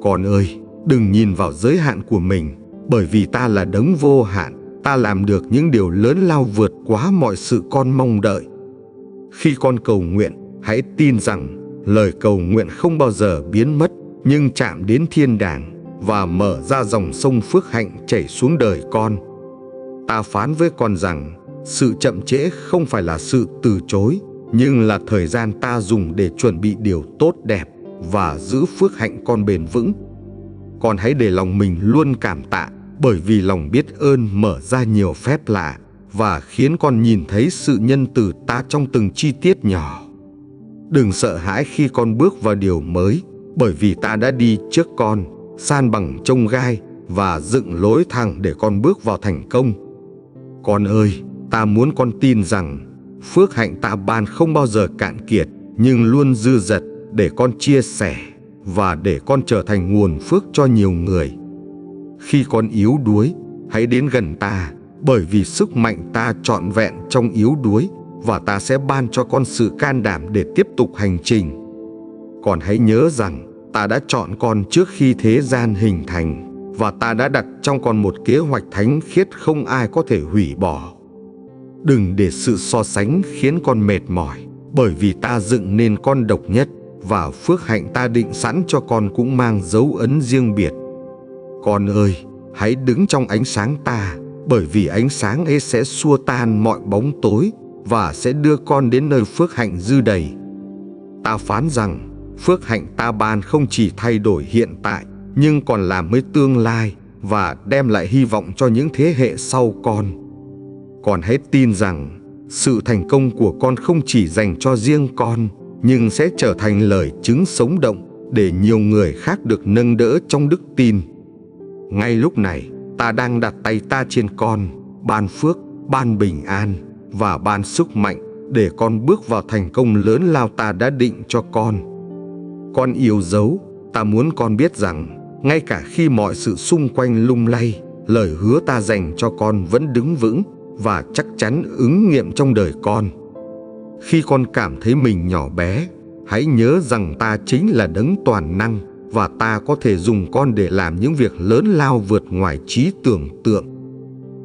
Con ơi, đừng nhìn vào giới hạn của mình, bởi vì ta là đấng vô hạn, ta làm được những điều lớn lao vượt quá mọi sự con mong đợi. Khi con cầu nguyện, hãy tin rằng lời cầu nguyện không bao giờ biến mất, nhưng chạm đến thiên đàng và mở ra dòng sông phước hạnh chảy xuống đời con. Ta phán với con rằng sự chậm trễ không phải là sự từ chối, nhưng là thời gian ta dùng để chuẩn bị điều tốt đẹp và giữ phước hạnh con bền vững. Con hãy để lòng mình luôn cảm tạ, bởi vì lòng biết ơn mở ra nhiều phép lạ và khiến con nhìn thấy sự nhân từ ta trong từng chi tiết nhỏ. Đừng sợ hãi khi con bước vào điều mới, bởi vì ta đã đi trước con, san bằng chông gai và dựng lối thẳng để con bước vào thành công. Con ơi, ta muốn con tin rằng phước hạnh ta ban không bao giờ cạn kiệt, nhưng luôn dư dật để con chia sẻ và để con trở thành nguồn phước cho nhiều người. Khi con yếu đuối, hãy đến gần ta, bởi vì sức mạnh ta trọn vẹn trong yếu đuối, và ta sẽ ban cho con sự can đảm để tiếp tục hành trình. Con hãy nhớ rằng ta đã chọn con trước khi thế gian hình thành, và ta đã đặt trong con một kế hoạch thánh khiết không ai có thể hủy bỏ. Đừng để sự so sánh khiến con mệt mỏi, bởi vì ta dựng nên con độc nhất, và phước hạnh ta định sẵn cho con cũng mang dấu ấn riêng biệt. Con ơi, hãy đứng trong ánh sáng ta, bởi vì ánh sáng ấy sẽ xua tan mọi bóng tối và sẽ đưa con đến nơi phước hạnh dư đầy. Ta phán rằng phước hạnh ta ban không chỉ thay đổi hiện tại, nhưng còn làm mới tương lai và đem lại hy vọng cho những thế hệ sau con. Con hãy tin rằng sự thành công của con không chỉ dành cho riêng con, nhưng sẽ trở thành lời chứng sống động để nhiều người khác được nâng đỡ trong đức tin. Ngay lúc này, ta đang đặt tay ta trên con, ban phước, ban bình an và ban sức mạnh để con bước vào thành công lớn lao ta đã định cho con. Con yêu dấu, ta muốn con biết rằng ngay cả khi mọi sự xung quanh lung lay, lời hứa ta dành cho con vẫn đứng vững và chắc chắn ứng nghiệm trong đời con. Khi con cảm thấy mình nhỏ bé, hãy nhớ rằng ta chính là đấng toàn năng, và ta có thể dùng con để làm những việc lớn lao vượt ngoài trí tưởng tượng.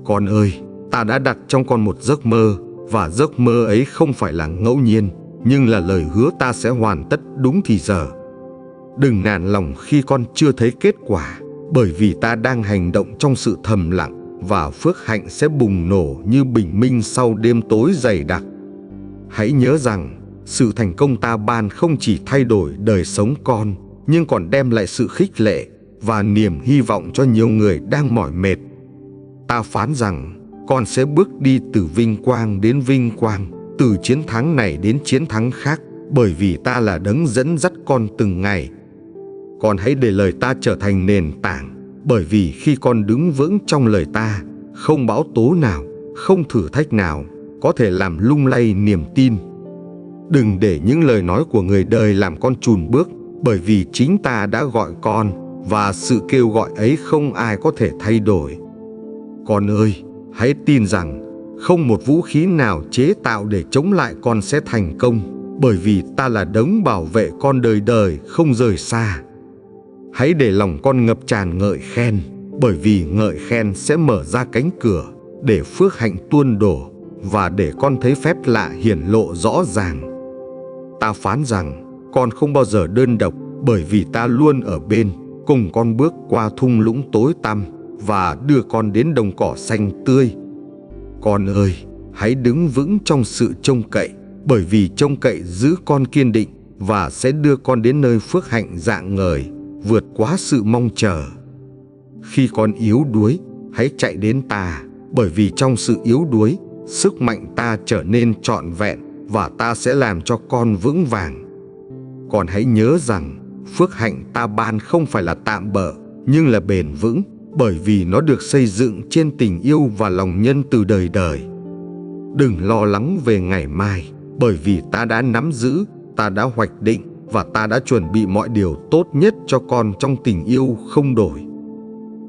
Con ơi, ta đã đặt trong con một giấc mơ, và giấc mơ ấy không phải là ngẫu nhiên, nhưng là lời hứa ta sẽ hoàn tất đúng thì giờ. Đừng nản lòng khi con chưa thấy kết quả, bởi vì ta đang hành động trong sự thầm lặng, và phước hạnh sẽ bùng nổ như bình minh sau đêm tối dày đặc. Hãy nhớ rằng sự thành công ta ban không chỉ thay đổi đời sống con, nhưng còn đem lại sự khích lệ và niềm hy vọng cho nhiều người đang mỏi mệt. Ta phán rằng con sẽ bước đi từ vinh quang đến vinh quang, từ chiến thắng này đến chiến thắng khác, bởi vì ta là đấng dẫn dắt con từng ngày. Con hãy để lời ta trở thành nền tảng, bởi vì khi con đứng vững trong lời ta, không bão tố nào, không thử thách nào có thể làm lung lay niềm tin. Đừng để những lời nói của người đời làm con chùn bước, bởi vì chính ta đã gọi con, và sự kêu gọi ấy không ai có thể thay đổi. Con ơi, hãy tin rằng không một vũ khí nào chế tạo để chống lại con sẽ thành công, bởi vì ta là đấng bảo vệ con đời đời không rời xa. Hãy để lòng con ngập tràn ngợi khen, bởi vì ngợi khen sẽ mở ra cánh cửa để phước hạnh tuôn đổ và để con thấy phép lạ hiển lộ rõ ràng. Ta phán rằng con không bao giờ đơn độc, bởi vì ta luôn ở bên, cùng con bước qua thung lũng tối tăm và đưa con đến đồng cỏ xanh tươi. Con ơi, hãy đứng vững trong sự trông cậy, bởi vì trông cậy giữ con kiên định và sẽ đưa con đến nơi phước hạnh rạng ngời, vượt quá sự mong chờ. Khi con yếu đuối, hãy chạy đến ta, bởi vì trong sự yếu đuối, sức mạnh ta trở nên trọn vẹn và ta sẽ làm cho con vững vàng. Con hãy nhớ rằng phước hạnh ta ban không phải là tạm bợ, nhưng là bền vững, bởi vì nó được xây dựng trên tình yêu và lòng nhân từ đời đời. Đừng lo lắng về ngày mai, bởi vì ta đã nắm giữ, ta đã hoạch định và ta đã chuẩn bị mọi điều tốt nhất cho con trong tình yêu không đổi.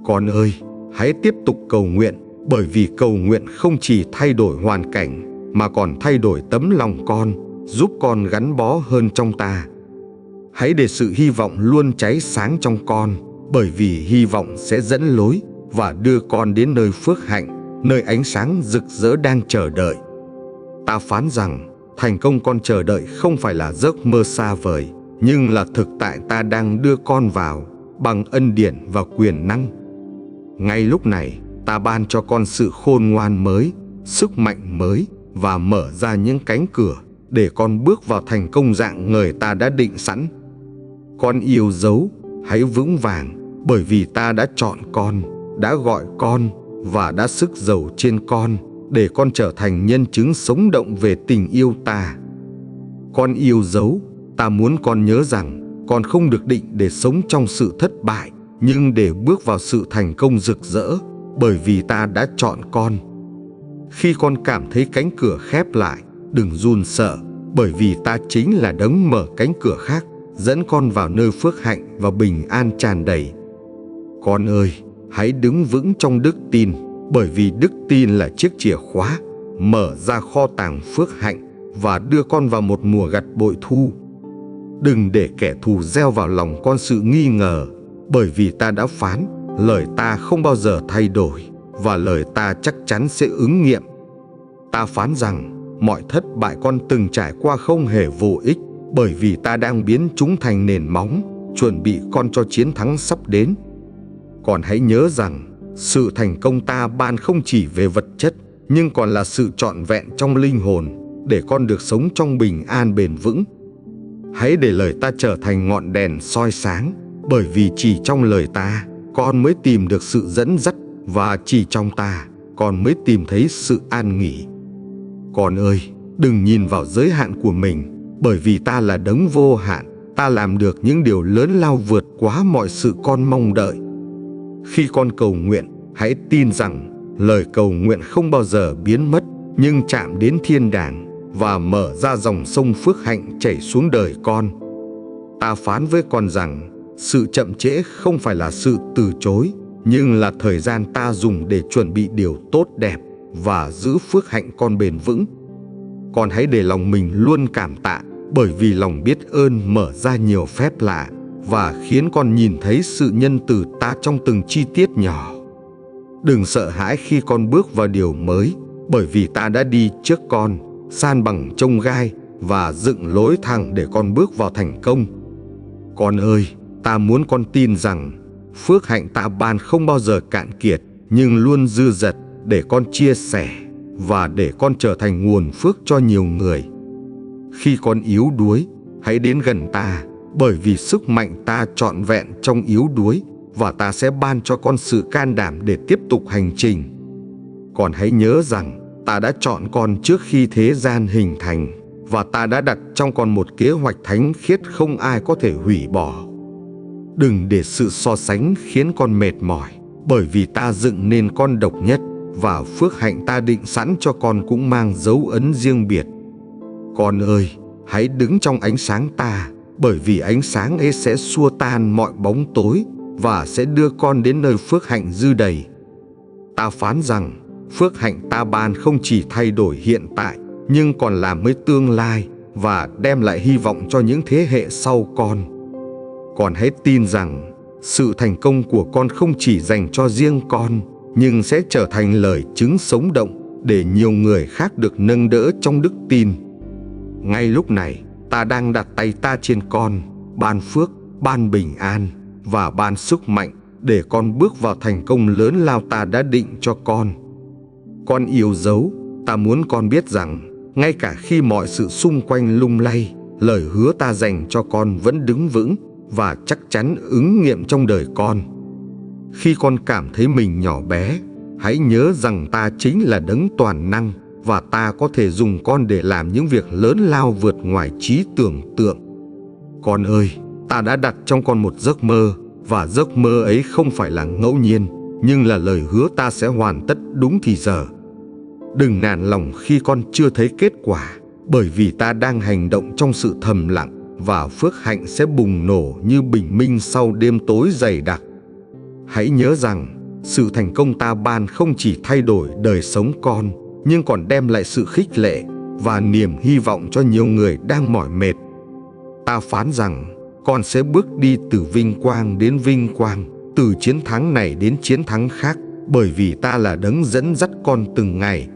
Con ơi, hãy tiếp tục cầu nguyện, bởi vì cầu nguyện không chỉ thay đổi hoàn cảnh, mà còn thay đổi tấm lòng con, giúp con gắn bó hơn trong ta. Hãy để sự hy vọng luôn cháy sáng trong con, bởi vì hy vọng sẽ dẫn lối và đưa con đến nơi phước hạnh, nơi ánh sáng rực rỡ đang chờ đợi. Ta phán rằng thành công con chờ đợi không phải là giấc mơ xa vời, nhưng là thực tại ta đang đưa con vào bằng ân điển và quyền năng. Ngay lúc này, ta ban cho con sự khôn ngoan mới, sức mạnh mới và mở ra những cánh cửa để con bước vào thành công rạng ngời ta đã định sẵn. Con yêu dấu, hãy vững vàng, bởi vì ta đã chọn con, đã gọi con và đã sức dầu trên con để con trở thành nhân chứng sống động về tình yêu ta. Con yêu dấu, ta muốn con nhớ rằng con không được định để sống trong sự thất bại, nhưng để bước vào sự thành công rực rỡ, bởi vì ta đã chọn con. Khi con cảm thấy cánh cửa khép lại, đừng run sợ, bởi vì ta chính là đấng mở cánh cửa khác, dẫn con vào nơi phước hạnh và bình an tràn đầy. Con ơi, hãy đứng vững trong đức tin, bởi vì đức tin là chiếc chìa khóa mở ra kho tàng phước hạnh và đưa con vào một mùa gặt bội thu. Đừng để kẻ thù gieo vào lòng con sự nghi ngờ, bởi vì ta đã phán, lời ta không bao giờ thay đổi và lời ta chắc chắn sẽ ứng nghiệm. Ta phán rằng mọi thất bại con từng trải qua không hề vô ích, bởi vì ta đang biến chúng thành nền móng, chuẩn bị con cho chiến thắng sắp đến. Còn hãy nhớ rằng, sự thành công ta ban không chỉ về vật chất, nhưng còn là sự trọn vẹn trong linh hồn, để con được sống trong bình an bền vững. Hãy để lời ta trở thành ngọn đèn soi sáng, bởi vì chỉ trong lời ta, con mới tìm được sự dẫn dắt, và chỉ trong ta, con mới tìm thấy sự an nghỉ. Con ơi, đừng nhìn vào giới hạn của mình, bởi vì ta là đấng vô hạn, ta làm được những điều lớn lao vượt quá mọi sự con mong đợi. Khi con cầu nguyện, hãy tin rằng lời cầu nguyện không bao giờ biến mất, nhưng chạm đến thiên đàng và mở ra dòng sông phước hạnh chảy xuống đời con. Ta phán với con rằng, sự chậm trễ không phải là sự từ chối, nhưng là thời gian ta dùng để chuẩn bị điều tốt đẹp và giữ phước hạnh con bền vững. Con hãy để lòng mình luôn cảm tạ, bởi vì lòng biết ơn mở ra nhiều phép lạ và khiến con nhìn thấy sự nhân từ ta trong từng chi tiết nhỏ. Đừng sợ hãi khi con bước vào điều mới, bởi vì ta đã đi trước con, san bằng chông gai và dựng lối thẳng để con bước vào thành công. Con ơi, ta muốn con tin rằng phước hạnh ta ban không bao giờ cạn kiệt, nhưng luôn dư dật để con chia sẻ và để con trở thành nguồn phước cho nhiều người. Khi con yếu đuối, hãy đến gần ta, bởi vì sức mạnh ta trọn vẹn trong yếu đuối, và ta sẽ ban cho con sự can đảm để tiếp tục hành trình. Con hãy nhớ rằng ta đã chọn con trước khi thế gian hình thành, và ta đã đặt trong con một kế hoạch thánh khiết không ai có thể hủy bỏ. Đừng để sự so sánh khiến con mệt mỏi, bởi vì ta dựng nên con độc nhất, và phước hạnh ta định sẵn cho con cũng mang dấu ấn riêng biệt. Con ơi, hãy đứng trong ánh sáng ta, bởi vì ánh sáng ấy sẽ xua tan mọi bóng tối và sẽ đưa con đến nơi phước hạnh dư đầy. Ta phán rằng, phước hạnh ta ban không chỉ thay đổi hiện tại, nhưng còn làm mới tương lai và đem lại hy vọng cho những thế hệ sau con. Con hãy tin rằng, sự thành công của con không chỉ dành cho riêng con, nhưng sẽ trở thành lời chứng sống động để nhiều người khác được nâng đỡ trong đức tin. Ngay lúc này, ta đang đặt tay ta trên con, ban phước, ban bình an và ban sức mạnh để con bước vào thành công lớn lao ta đã định cho con. Con yêu dấu, ta muốn con biết rằng, ngay cả khi mọi sự xung quanh lung lay, lời hứa ta dành cho con vẫn đứng vững và chắc chắn ứng nghiệm trong đời con. Khi con cảm thấy mình nhỏ bé, hãy nhớ rằng ta chính là đấng toàn năng, và ta có thể dùng con để làm những việc lớn lao vượt ngoài trí tưởng tượng. Con ơi, ta đã đặt trong con một giấc mơ, và giấc mơ ấy không phải là ngẫu nhiên, nhưng là lời hứa ta sẽ hoàn tất đúng thì giờ. Đừng nản lòng khi con chưa thấy kết quả, bởi vì ta đang hành động trong sự thầm lặng, và phước hạnh sẽ bùng nổ như bình minh sau đêm tối dày đặc. Hãy nhớ rằng, sự thành công ta ban không chỉ thay đổi đời sống con, nhưng còn đem lại sự khích lệ và niềm hy vọng cho nhiều người đang mỏi mệt. Ta phán rằng, con sẽ bước đi từ vinh quang đến vinh quang, từ chiến thắng này đến chiến thắng khác, bởi vì ta là đấng dẫn dắt con từng ngày.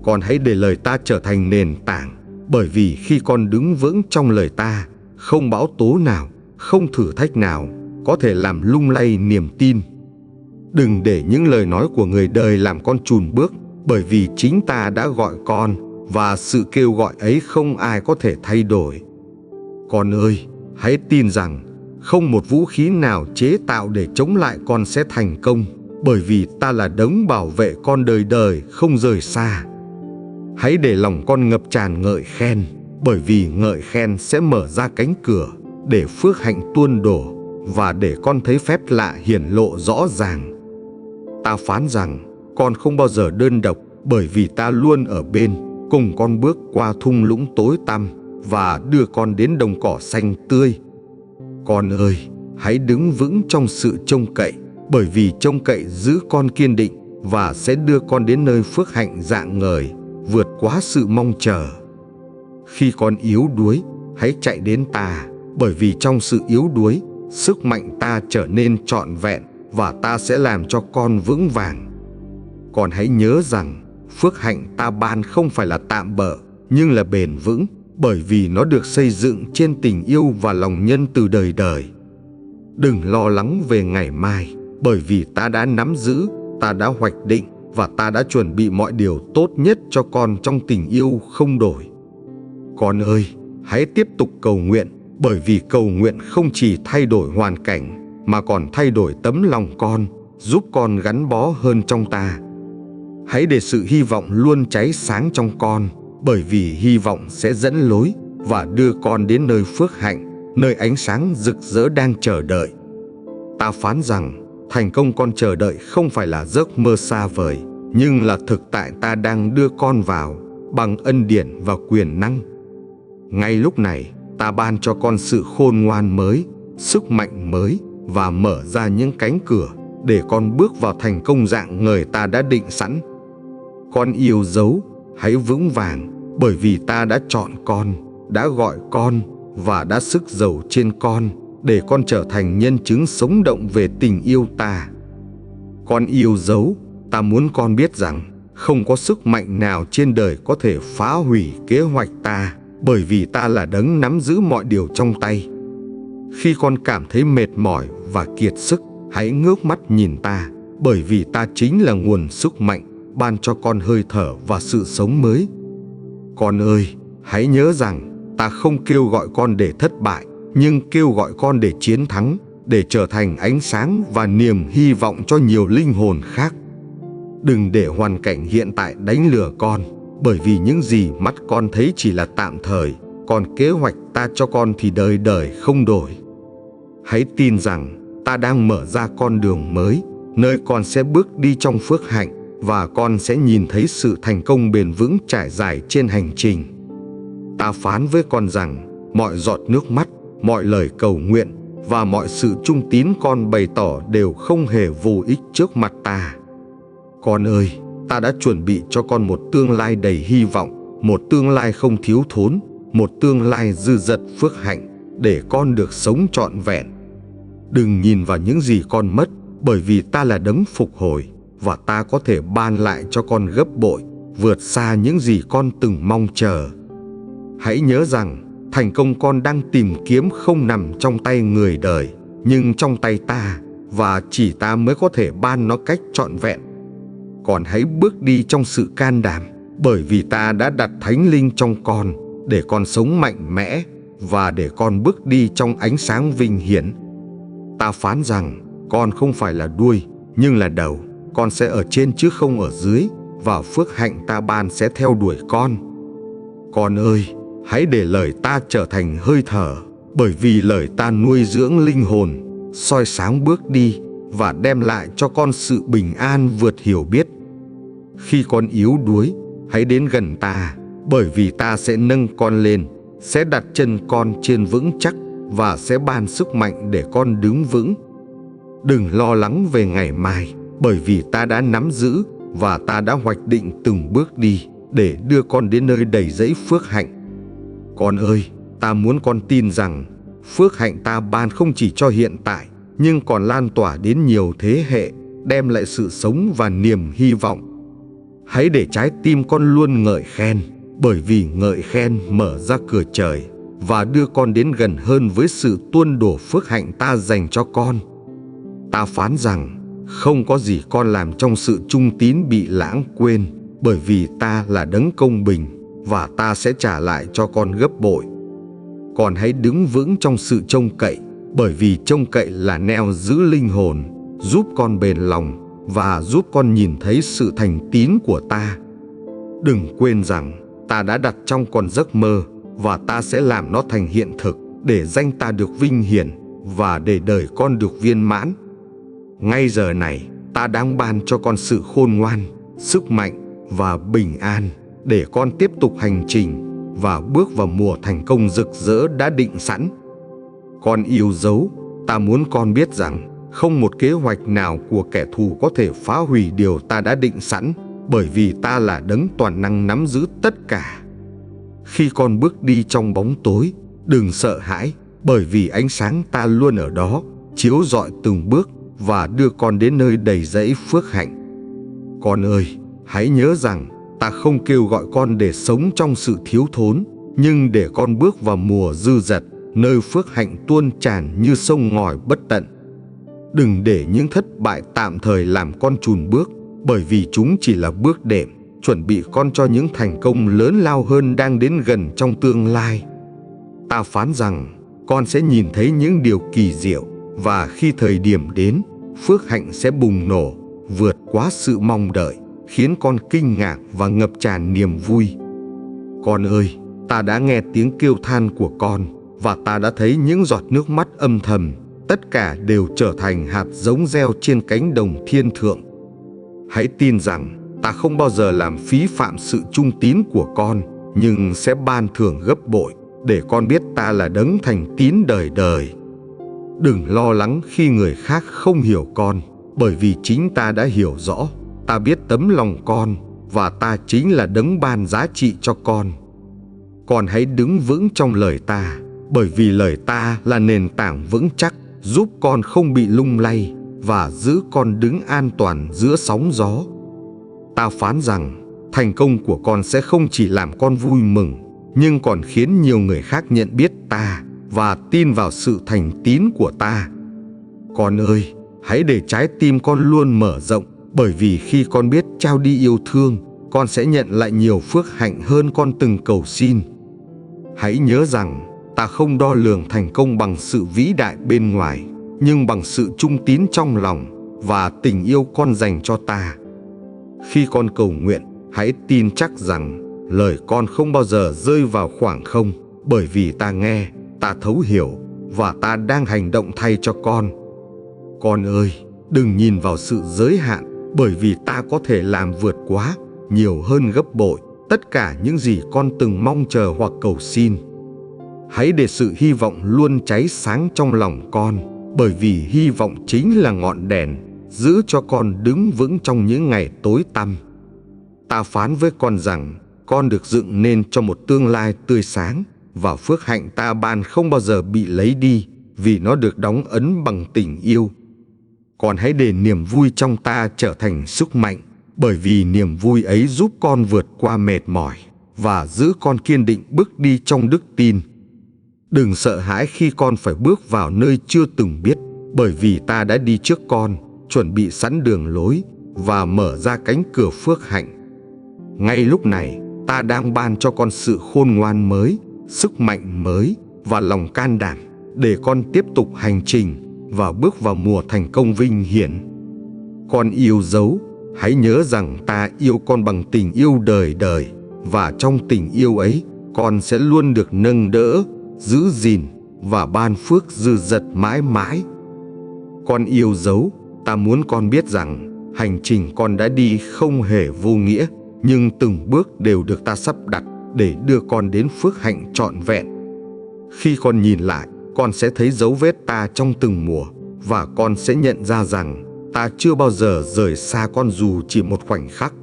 Con hãy để lời ta trở thành nền tảng, bởi vì khi con đứng vững trong lời ta, không bão tố nào, không thử thách nào có thể làm lung lay niềm tin. Đừng để những lời nói của người đời làm con chùn bước, bởi vì chính ta đã gọi con, và sự kêu gọi ấy không ai có thể thay đổi. Con ơi, hãy tin rằng, không một vũ khí nào chế tạo để chống lại con sẽ thành công, bởi vì ta là đấng bảo vệ con đời đời không rời xa. Hãy để lòng con ngập tràn ngợi khen, bởi vì ngợi khen sẽ mở ra cánh cửa để phước hạnh tuôn đổ, và để con thấy phép lạ hiển lộ rõ ràng. Ta phán rằng con không bao giờ đơn độc, bởi vì ta luôn ở bên, cùng con bước qua thung lũng tối tăm và đưa con đến đồng cỏ xanh tươi. Con ơi, hãy đứng vững trong sự trông cậy, bởi vì trông cậy giữ con kiên định và sẽ đưa con đến nơi phước hạnh rạng ngời, vượt quá sự mong chờ. Khi con yếu đuối, hãy chạy đến ta, bởi vì trong sự yếu đuối, sức mạnh ta trở nên trọn vẹn và ta sẽ làm cho con vững vàng. Con hãy nhớ rằng phước hạnh ta ban không phải là tạm bợ, nhưng là bền vững, bởi vì nó được xây dựng trên tình yêu và lòng nhân từ đời đời. Đừng lo lắng về ngày mai, bởi vì ta đã nắm giữ, ta đã hoạch định và ta đã chuẩn bị mọi điều tốt nhất cho con trong tình yêu không đổi. Con ơi, hãy tiếp tục cầu nguyện, bởi vì cầu nguyện không chỉ thay đổi hoàn cảnh, mà còn thay đổi tấm lòng con, giúp con gắn bó hơn trong ta. Hãy để sự hy vọng luôn cháy sáng trong con, bởi vì hy vọng sẽ dẫn lối và đưa con đến nơi phước hạnh, nơi ánh sáng rực rỡ đang chờ đợi. Ta phán rằng thành công con chờ đợi không phải là giấc mơ xa vời, nhưng là thực tại ta đang đưa con vào bằng ân điển và quyền năng. Ngay lúc này, ta ban cho con sự khôn ngoan mới, sức mạnh mới và mở ra những cánh cửa để con bước vào thành công rạng ngời ta đã định sẵn. Con yêu dấu, hãy vững vàng, bởi vì ta đã chọn con, đã gọi con và đã sức dầu trên con để con trở thành nhân chứng sống động về tình yêu ta. Con yêu dấu, ta muốn con biết rằng không có sức mạnh nào trên đời có thể phá hủy kế hoạch ta, bởi vì ta là đấng nắm giữ mọi điều trong tay. Khi con cảm thấy mệt mỏi và kiệt sức, hãy ngước mắt nhìn ta, bởi vì ta chính là nguồn sức mạnh, ban cho con hơi thở và sự sống mới. Con ơi, hãy nhớ rằng ta không kêu gọi con để thất bại, nhưng kêu gọi con để chiến thắng, để trở thành ánh sáng và niềm hy vọng cho nhiều linh hồn khác. Đừng để hoàn cảnh hiện tại đánh lừa con, bởi vì những gì mắt con thấy chỉ là tạm thời, còn kế hoạch ta cho con thì đời đời không đổi. Hãy tin rằng ta đang mở ra con đường mới, nơi con sẽ bước đi trong phước hạnh và con sẽ nhìn thấy sự thành công bền vững trải dài trên hành trình. Ta phán với con rằng mọi giọt nước mắt, mọi lời cầu nguyện và mọi sự trung tín con bày tỏ đều không hề vô ích trước mặt ta. Con ơi, ta đã chuẩn bị cho con một tương lai đầy hy vọng, một tương lai không thiếu thốn, một tương lai dư dật phước hạnh để con được sống trọn vẹn. Đừng nhìn vào những gì con mất, bởi vì ta là đấng phục hồi và ta có thể ban lại cho con gấp bội, vượt xa những gì con từng mong chờ. Hãy nhớ rằng thành công con đang tìm kiếm không nằm trong tay người đời, nhưng trong tay ta, và chỉ ta mới có thể ban nó cách trọn vẹn. Còn hãy bước đi trong sự can đảm, bởi vì ta đã đặt Thánh Linh trong con để con sống mạnh mẽ và để con bước đi trong ánh sáng vinh hiển. Ta phán rằng con không phải là đuôi, nhưng là đầu. Con sẽ ở trên chứ không ở dưới, và phước hạnh ta ban sẽ theo đuổi con. Con ơi, hãy để lời ta trở thành hơi thở, bởi vì lời ta nuôi dưỡng linh hồn, soi sáng bước đi và đem lại cho con sự bình an vượt hiểu biết. Khi con yếu đuối, hãy đến gần ta, bởi vì ta sẽ nâng con lên, sẽ đặt chân con trên vững chắc và sẽ ban sức mạnh để con đứng vững. Đừng lo lắng về ngày mai, bởi vì ta đã nắm giữ và ta đã hoạch định từng bước đi để đưa con đến nơi đầy dẫy phước hạnh. Con ơi, ta muốn con tin rằng phước hạnh ta ban không chỉ cho hiện tại, nhưng còn lan tỏa đến nhiều thế hệ, đem lại sự sống và niềm hy vọng. Hãy để trái tim con luôn ngợi khen, bởi vì ngợi khen mở ra cửa trời và đưa con đến gần hơn với sự tuôn đổ phước hạnh ta dành cho con. Ta phán rằng không có gì con làm trong sự trung tín bị lãng quên, bởi vì ta là đấng công bình và ta sẽ trả lại cho con gấp bội. Con hãy đứng vững trong sự trông cậy, bởi vì trông cậy là neo giữ linh hồn, giúp con bền lòng và giúp con nhìn thấy sự thành tín của ta. Đừng quên rằng ta đã đặt trong con giấc mơ và ta sẽ làm nó thành hiện thực để danh ta được vinh hiển và để đời con được viên mãn. Ngay giờ này, ta đang ban cho con sự khôn ngoan, sức mạnh và bình an để con tiếp tục hành trình và bước vào mùa thành công rực rỡ đã định sẵn. Con yêu dấu, ta muốn con biết rằng không một kế hoạch nào của kẻ thù có thể phá hủy điều ta đã định sẵn, bởi vì ta là đấng toàn năng nắm giữ tất cả. Khi con bước đi trong bóng tối, đừng sợ hãi, bởi vì ánh sáng ta luôn ở đó, chiếu rọi từng bước và đưa con đến nơi đầy dẫy phước hạnh. Con ơi, hãy nhớ rằng ta không kêu gọi con để sống trong sự thiếu thốn, nhưng để con bước vào mùa dư dật, nơi phước hạnh tuôn tràn như sông ngòi bất tận. Đừng để những thất bại tạm thời làm con chùn bước, bởi vì chúng chỉ là bước đệm, chuẩn bị con cho những thành công lớn lao hơn đang đến gần trong tương lai. Ta phán rằng con sẽ nhìn thấy những điều kỳ diệu, và khi thời điểm đến, phước hạnh sẽ bùng nổ, vượt quá sự mong đợi, khiến con kinh ngạc và ngập tràn niềm vui. Con ơi, ta đã nghe tiếng kêu than của con, và ta đã thấy những giọt nước mắt âm thầm, tất cả đều trở thành hạt giống gieo trên cánh đồng thiên thượng. Hãy tin rằng ta không bao giờ làm phí phạm sự trung tín của con, nhưng sẽ ban thưởng gấp bội, để con biết ta là đấng thành tín đời đời. Đừng lo lắng khi người khác không hiểu con, bởi vì chính ta đã hiểu rõ. Ta biết tấm lòng con, và ta chính là đấng ban giá trị cho con. Con hãy đứng vững trong lời ta, bởi vì lời ta là nền tảng vững chắc, giúp con không bị lung lay và giữ con đứng an toàn giữa sóng gió. Ta phán rằng thành công của con sẽ không chỉ làm con vui mừng, nhưng còn khiến nhiều người khác nhận biết ta và tin vào sự thành tín của ta. Con ơi, hãy để trái tim con luôn mở rộng, bởi vì khi con biết trao đi yêu thương, con sẽ nhận lại nhiều phước hạnh hơn con từng cầu xin. Hãy nhớ rằng ta không đo lường thành công bằng sự vĩ đại bên ngoài, nhưng bằng sự trung tín trong lòng và tình yêu con dành cho ta. Khi con cầu nguyện, hãy tin chắc rằng lời con không bao giờ rơi vào khoảng không, bởi vì ta nghe, ta thấu hiểu và ta đang hành động thay cho con. Con ơi, đừng nhìn vào sự giới hạn, bởi vì ta có thể làm vượt quá, nhiều hơn gấp bội, tất cả những gì con từng mong chờ hoặc cầu xin. Hãy để sự hy vọng luôn cháy sáng trong lòng con, bởi vì hy vọng chính là ngọn đèn giữ cho con đứng vững trong những ngày tối tăm. Ta phán với con rằng con được dựng nên cho một tương lai tươi sáng, và phước hạnh ta ban không bao giờ bị lấy đi, vì nó được đóng ấn bằng tình yêu. Con hãy để niềm vui trong ta trở thành sức mạnh, bởi vì niềm vui ấy giúp con vượt qua mệt mỏi và giữ con kiên định bước đi trong đức tin. Đừng sợ hãi khi con phải bước vào nơi chưa từng biết, bởi vì ta đã đi trước con, chuẩn bị sẵn đường lối và mở ra cánh cửa phước hạnh. Ngay lúc này, ta đang ban cho con sự khôn ngoan mới, sức mạnh mới và lòng can đảm để con tiếp tục hành trình và bước vào mùa thành công vinh hiển. Con yêu dấu, hãy nhớ rằng ta yêu con bằng tình yêu đời đời, và trong tình yêu ấy, con sẽ luôn được nâng đỡ, giữ gìn và ban phước dư dật mãi mãi. Con yêu dấu, ta muốn con biết rằng hành trình con đã đi không hề vô nghĩa, nhưng từng bước đều được ta sắp đặt để đưa con đến phước hạnh trọn vẹn. Khi con nhìn lại, con sẽ thấy dấu vết ta trong từng mùa, và con sẽ nhận ra rằng ta chưa bao giờ rời xa con dù chỉ một khoảnh khắc.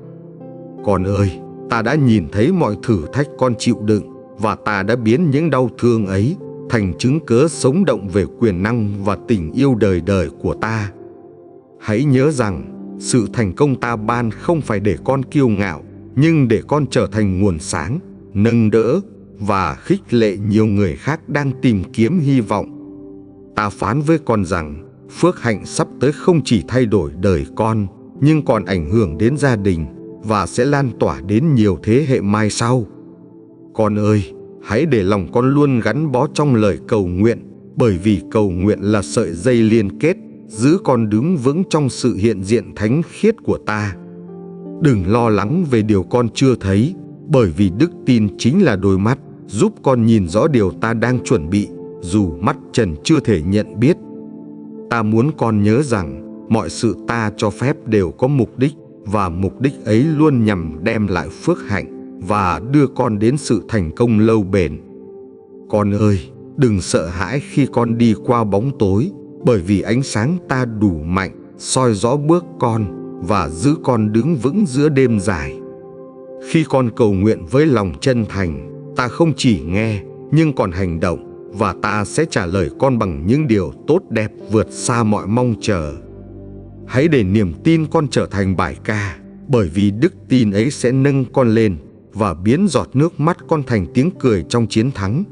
Con ơi, ta đã nhìn thấy mọi thử thách con chịu đựng, và ta đã biến những đau thương ấy thành chứng cớ sống động về quyền năng và tình yêu đời đời của ta. Hãy nhớ rằng sự thành công ta ban không phải để con kiêu ngạo, nhưng để con trở thành nguồn sáng, nâng đỡ và khích lệ nhiều người khác đang tìm kiếm hy vọng. Ta phán với con rằng phước hạnh sắp tới không chỉ thay đổi đời con, nhưng còn ảnh hưởng đến gia đình và sẽ lan tỏa đến nhiều thế hệ mai sau. Con ơi, hãy để lòng con luôn gắn bó trong lời cầu nguyện, bởi vì cầu nguyện là sợi dây liên kết giữ con đứng vững trong sự hiện diện thánh khiết của ta. Đừng lo lắng về điều con chưa thấy, bởi vì đức tin chính là đôi mắt giúp con nhìn rõ điều ta đang chuẩn bị, dù mắt trần chưa thể nhận biết. Ta muốn con nhớ rằng mọi sự ta cho phép đều có mục đích, và mục đích ấy luôn nhằm đem lại phước hạnh và đưa con đến sự thành công lâu bền. Con ơi, đừng sợ hãi khi con đi qua bóng tối, bởi vì ánh sáng ta đủ mạnh soi rõ bước con và giữ con đứng vững giữa đêm dài. Khi con cầu nguyện với lòng chân thành, ta không chỉ nghe nhưng còn hành động, và ta sẽ trả lời con bằng những điều tốt đẹp vượt xa mọi mong chờ. Hãy để niềm tin con trở thành bài ca, bởi vì đức tin ấy sẽ nâng con lên và biến giọt nước mắt con thành tiếng cười trong chiến thắng.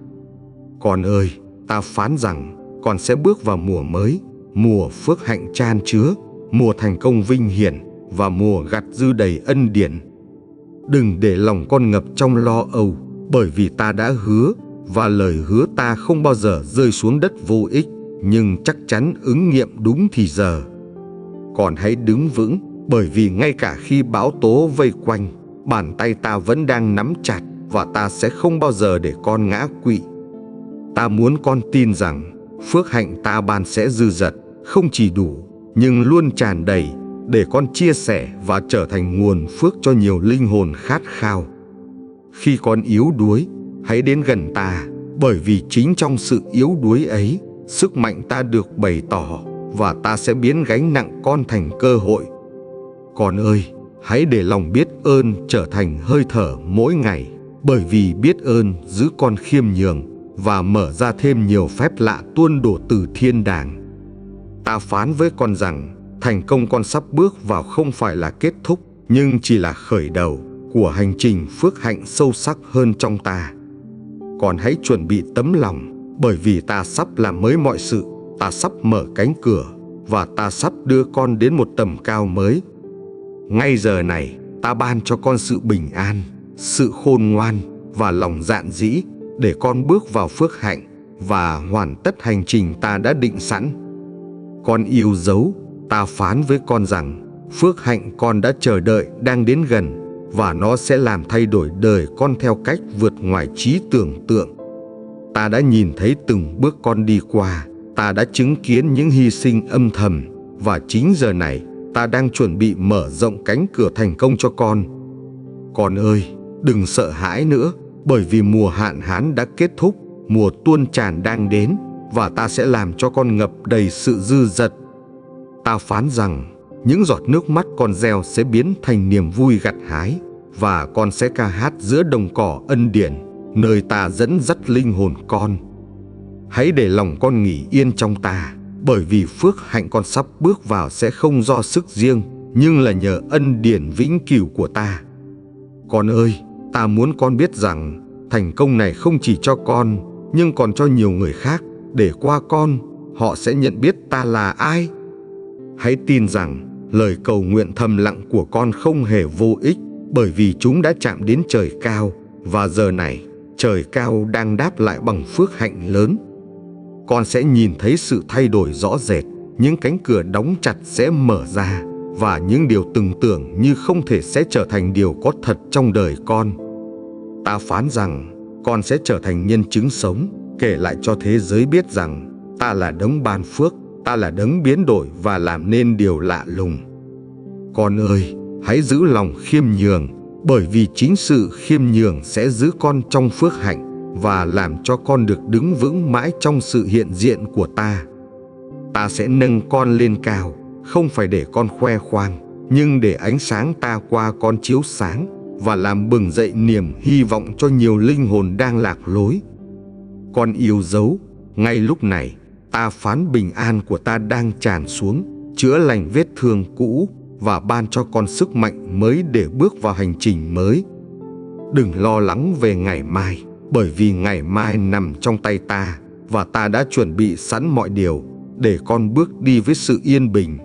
Con ơi, ta phán rằng con sẽ bước vào mùa mới, mùa phước hạnh chan chứa, mùa thành công vinh hiển và mùa gặt dư đầy ân điển. Đừng để lòng con ngập trong lo âu, bởi vì ta đã hứa, và lời hứa ta không bao giờ rơi xuống đất vô ích, nhưng chắc chắn ứng nghiệm đúng thì giờ. Còn hãy đứng vững, bởi vì ngay cả khi bão tố vây quanh, bàn tay ta vẫn đang nắm chặt, và ta sẽ không bao giờ để con ngã quỵ. Ta muốn con tin rằng phước hạnh ta ban sẽ dư dật, không chỉ đủ, nhưng luôn tràn đầy, để con chia sẻ và trở thành nguồn phước cho nhiều linh hồn khát khao. Khi con yếu đuối, hãy đến gần ta, bởi vì chính trong sự yếu đuối ấy, sức mạnh ta được bày tỏ, và ta sẽ biến gánh nặng con thành cơ hội. Con ơi, hãy để lòng biết ơn trở thành hơi thở mỗi ngày, bởi vì biết ơn giữ con khiêm nhường và mở ra thêm nhiều phép lạ tuôn đổ từ thiên đàng. Ta phán với con rằng thành công con sắp bước vào không phải là kết thúc, nhưng chỉ là khởi đầu của hành trình phước hạnh sâu sắc hơn trong ta. Con hãy chuẩn bị tấm lòng, bởi vì ta sắp làm mới mọi sự, ta sắp mở cánh cửa, và ta sắp đưa con đến một tầm cao mới. Ngay giờ này, ta ban cho con sự bình an, sự khôn ngoan và lòng dạn dĩ, để con bước vào phước hạnh và hoàn tất hành trình ta đã định sẵn. Con yêu dấu, ta phán với con rằng phước hạnh con đã chờ đợi đang đến gần, và nó sẽ làm thay đổi đời con theo cách vượt ngoài trí tưởng tượng. Ta đã nhìn thấy từng bước con đi qua, ta đã chứng kiến những hy sinh âm thầm, và chính giờ này ta đang chuẩn bị mở rộng cánh cửa thành công cho con. Con ơi, đừng sợ hãi nữa, bởi vì mùa hạn hán đã kết thúc, mùa tuôn tràn đang đến, và ta sẽ làm cho con ngập đầy sự dư dật. Ta phán rằng những giọt nước mắt con gieo sẽ biến thành niềm vui gặt hái, và con sẽ ca hát giữa đồng cỏ ân điển, nơi ta dẫn dắt linh hồn con. Hãy để lòng con nghỉ yên trong ta, bởi vì phước hạnh con sắp bước vào sẽ không do sức riêng, nhưng là nhờ ân điển vĩnh cửu của ta. Con ơi, ta muốn con biết rằng thành công này không chỉ cho con, nhưng còn cho nhiều người khác, để qua con, họ sẽ nhận biết ta là ai. Hãy tin rằng lời cầu nguyện thầm lặng của con không hề vô ích, bởi vì chúng đã chạm đến trời cao, và giờ này trời cao đang đáp lại bằng phước hạnh lớn. Con sẽ nhìn thấy sự thay đổi rõ rệt, những cánh cửa đóng chặt sẽ mở ra, và những điều từng tưởng như không thể sẽ trở thành điều có thật trong đời con. Ta phán rằng con sẽ trở thành nhân chứng sống, kể lại cho thế giới biết rằng ta là đấng ban phước, ta là đấng biến đổi và làm nên điều lạ lùng. Con ơi, hãy giữ lòng khiêm nhường, bởi vì chính sự khiêm nhường sẽ giữ con trong phước hạnh và làm cho con được đứng vững mãi trong sự hiện diện của ta. Ta sẽ nâng con lên cao, không phải để con khoe khoang, nhưng để ánh sáng ta qua con chiếu sáng và làm bừng dậy niềm hy vọng cho nhiều linh hồn đang lạc lối. Con yêu dấu, ngay lúc này, ta phán bình an của ta đang tràn xuống, chữa lành vết thương cũ và ban cho con sức mạnh mới để bước vào hành trình mới. Đừng lo lắng về ngày mai, bởi vì ngày mai nằm trong tay ta, và ta đã chuẩn bị sẵn mọi điều để con bước đi với sự yên bình.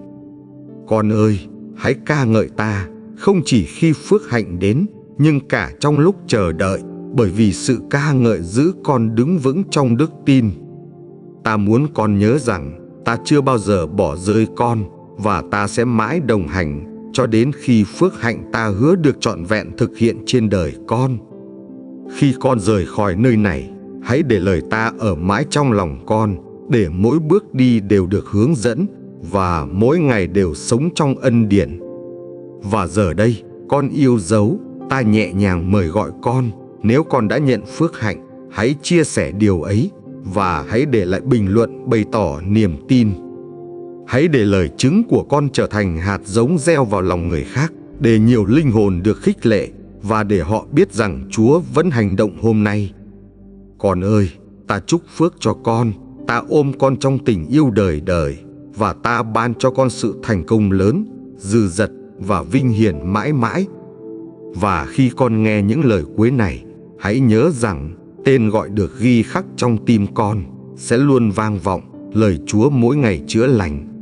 Con ơi, hãy ca ngợi ta, không chỉ khi phước hạnh đến, nhưng cả trong lúc chờ đợi, bởi vì sự ca ngợi giữ con đứng vững trong đức tin. Ta muốn con nhớ rằng ta chưa bao giờ bỏ rơi con, và ta sẽ mãi đồng hành cho đến khi phước hạnh ta hứa được trọn vẹn thực hiện trên đời con. Khi con rời khỏi nơi này, Hãy để lời ta ở mãi trong lòng con, để mỗi bước đi đều được hướng dẫn và mỗi ngày đều sống trong ân điển. Và giờ đây, con yêu dấu, ta nhẹ nhàng mời gọi con. Nếu con đã nhận phước hạnh, hãy chia sẻ điều ấy và hãy để lại bình luận bày tỏ niềm tin. Hãy để lời chứng của con trở thành hạt giống gieo vào lòng người khác, để nhiều linh hồn được khích lệ và để họ biết rằng Chúa vẫn hành động hôm nay. Con ơi, ta chúc phước cho con, ta ôm con trong tình yêu đời đời và ta ban cho con sự thành công lớn, dư dật và vinh hiển mãi mãi. Và khi con nghe những lời cuối này, hãy nhớ rằng tên gọi được ghi khắc trong tim con sẽ luôn vang vọng, lời Chúa mỗi ngày chữa lành,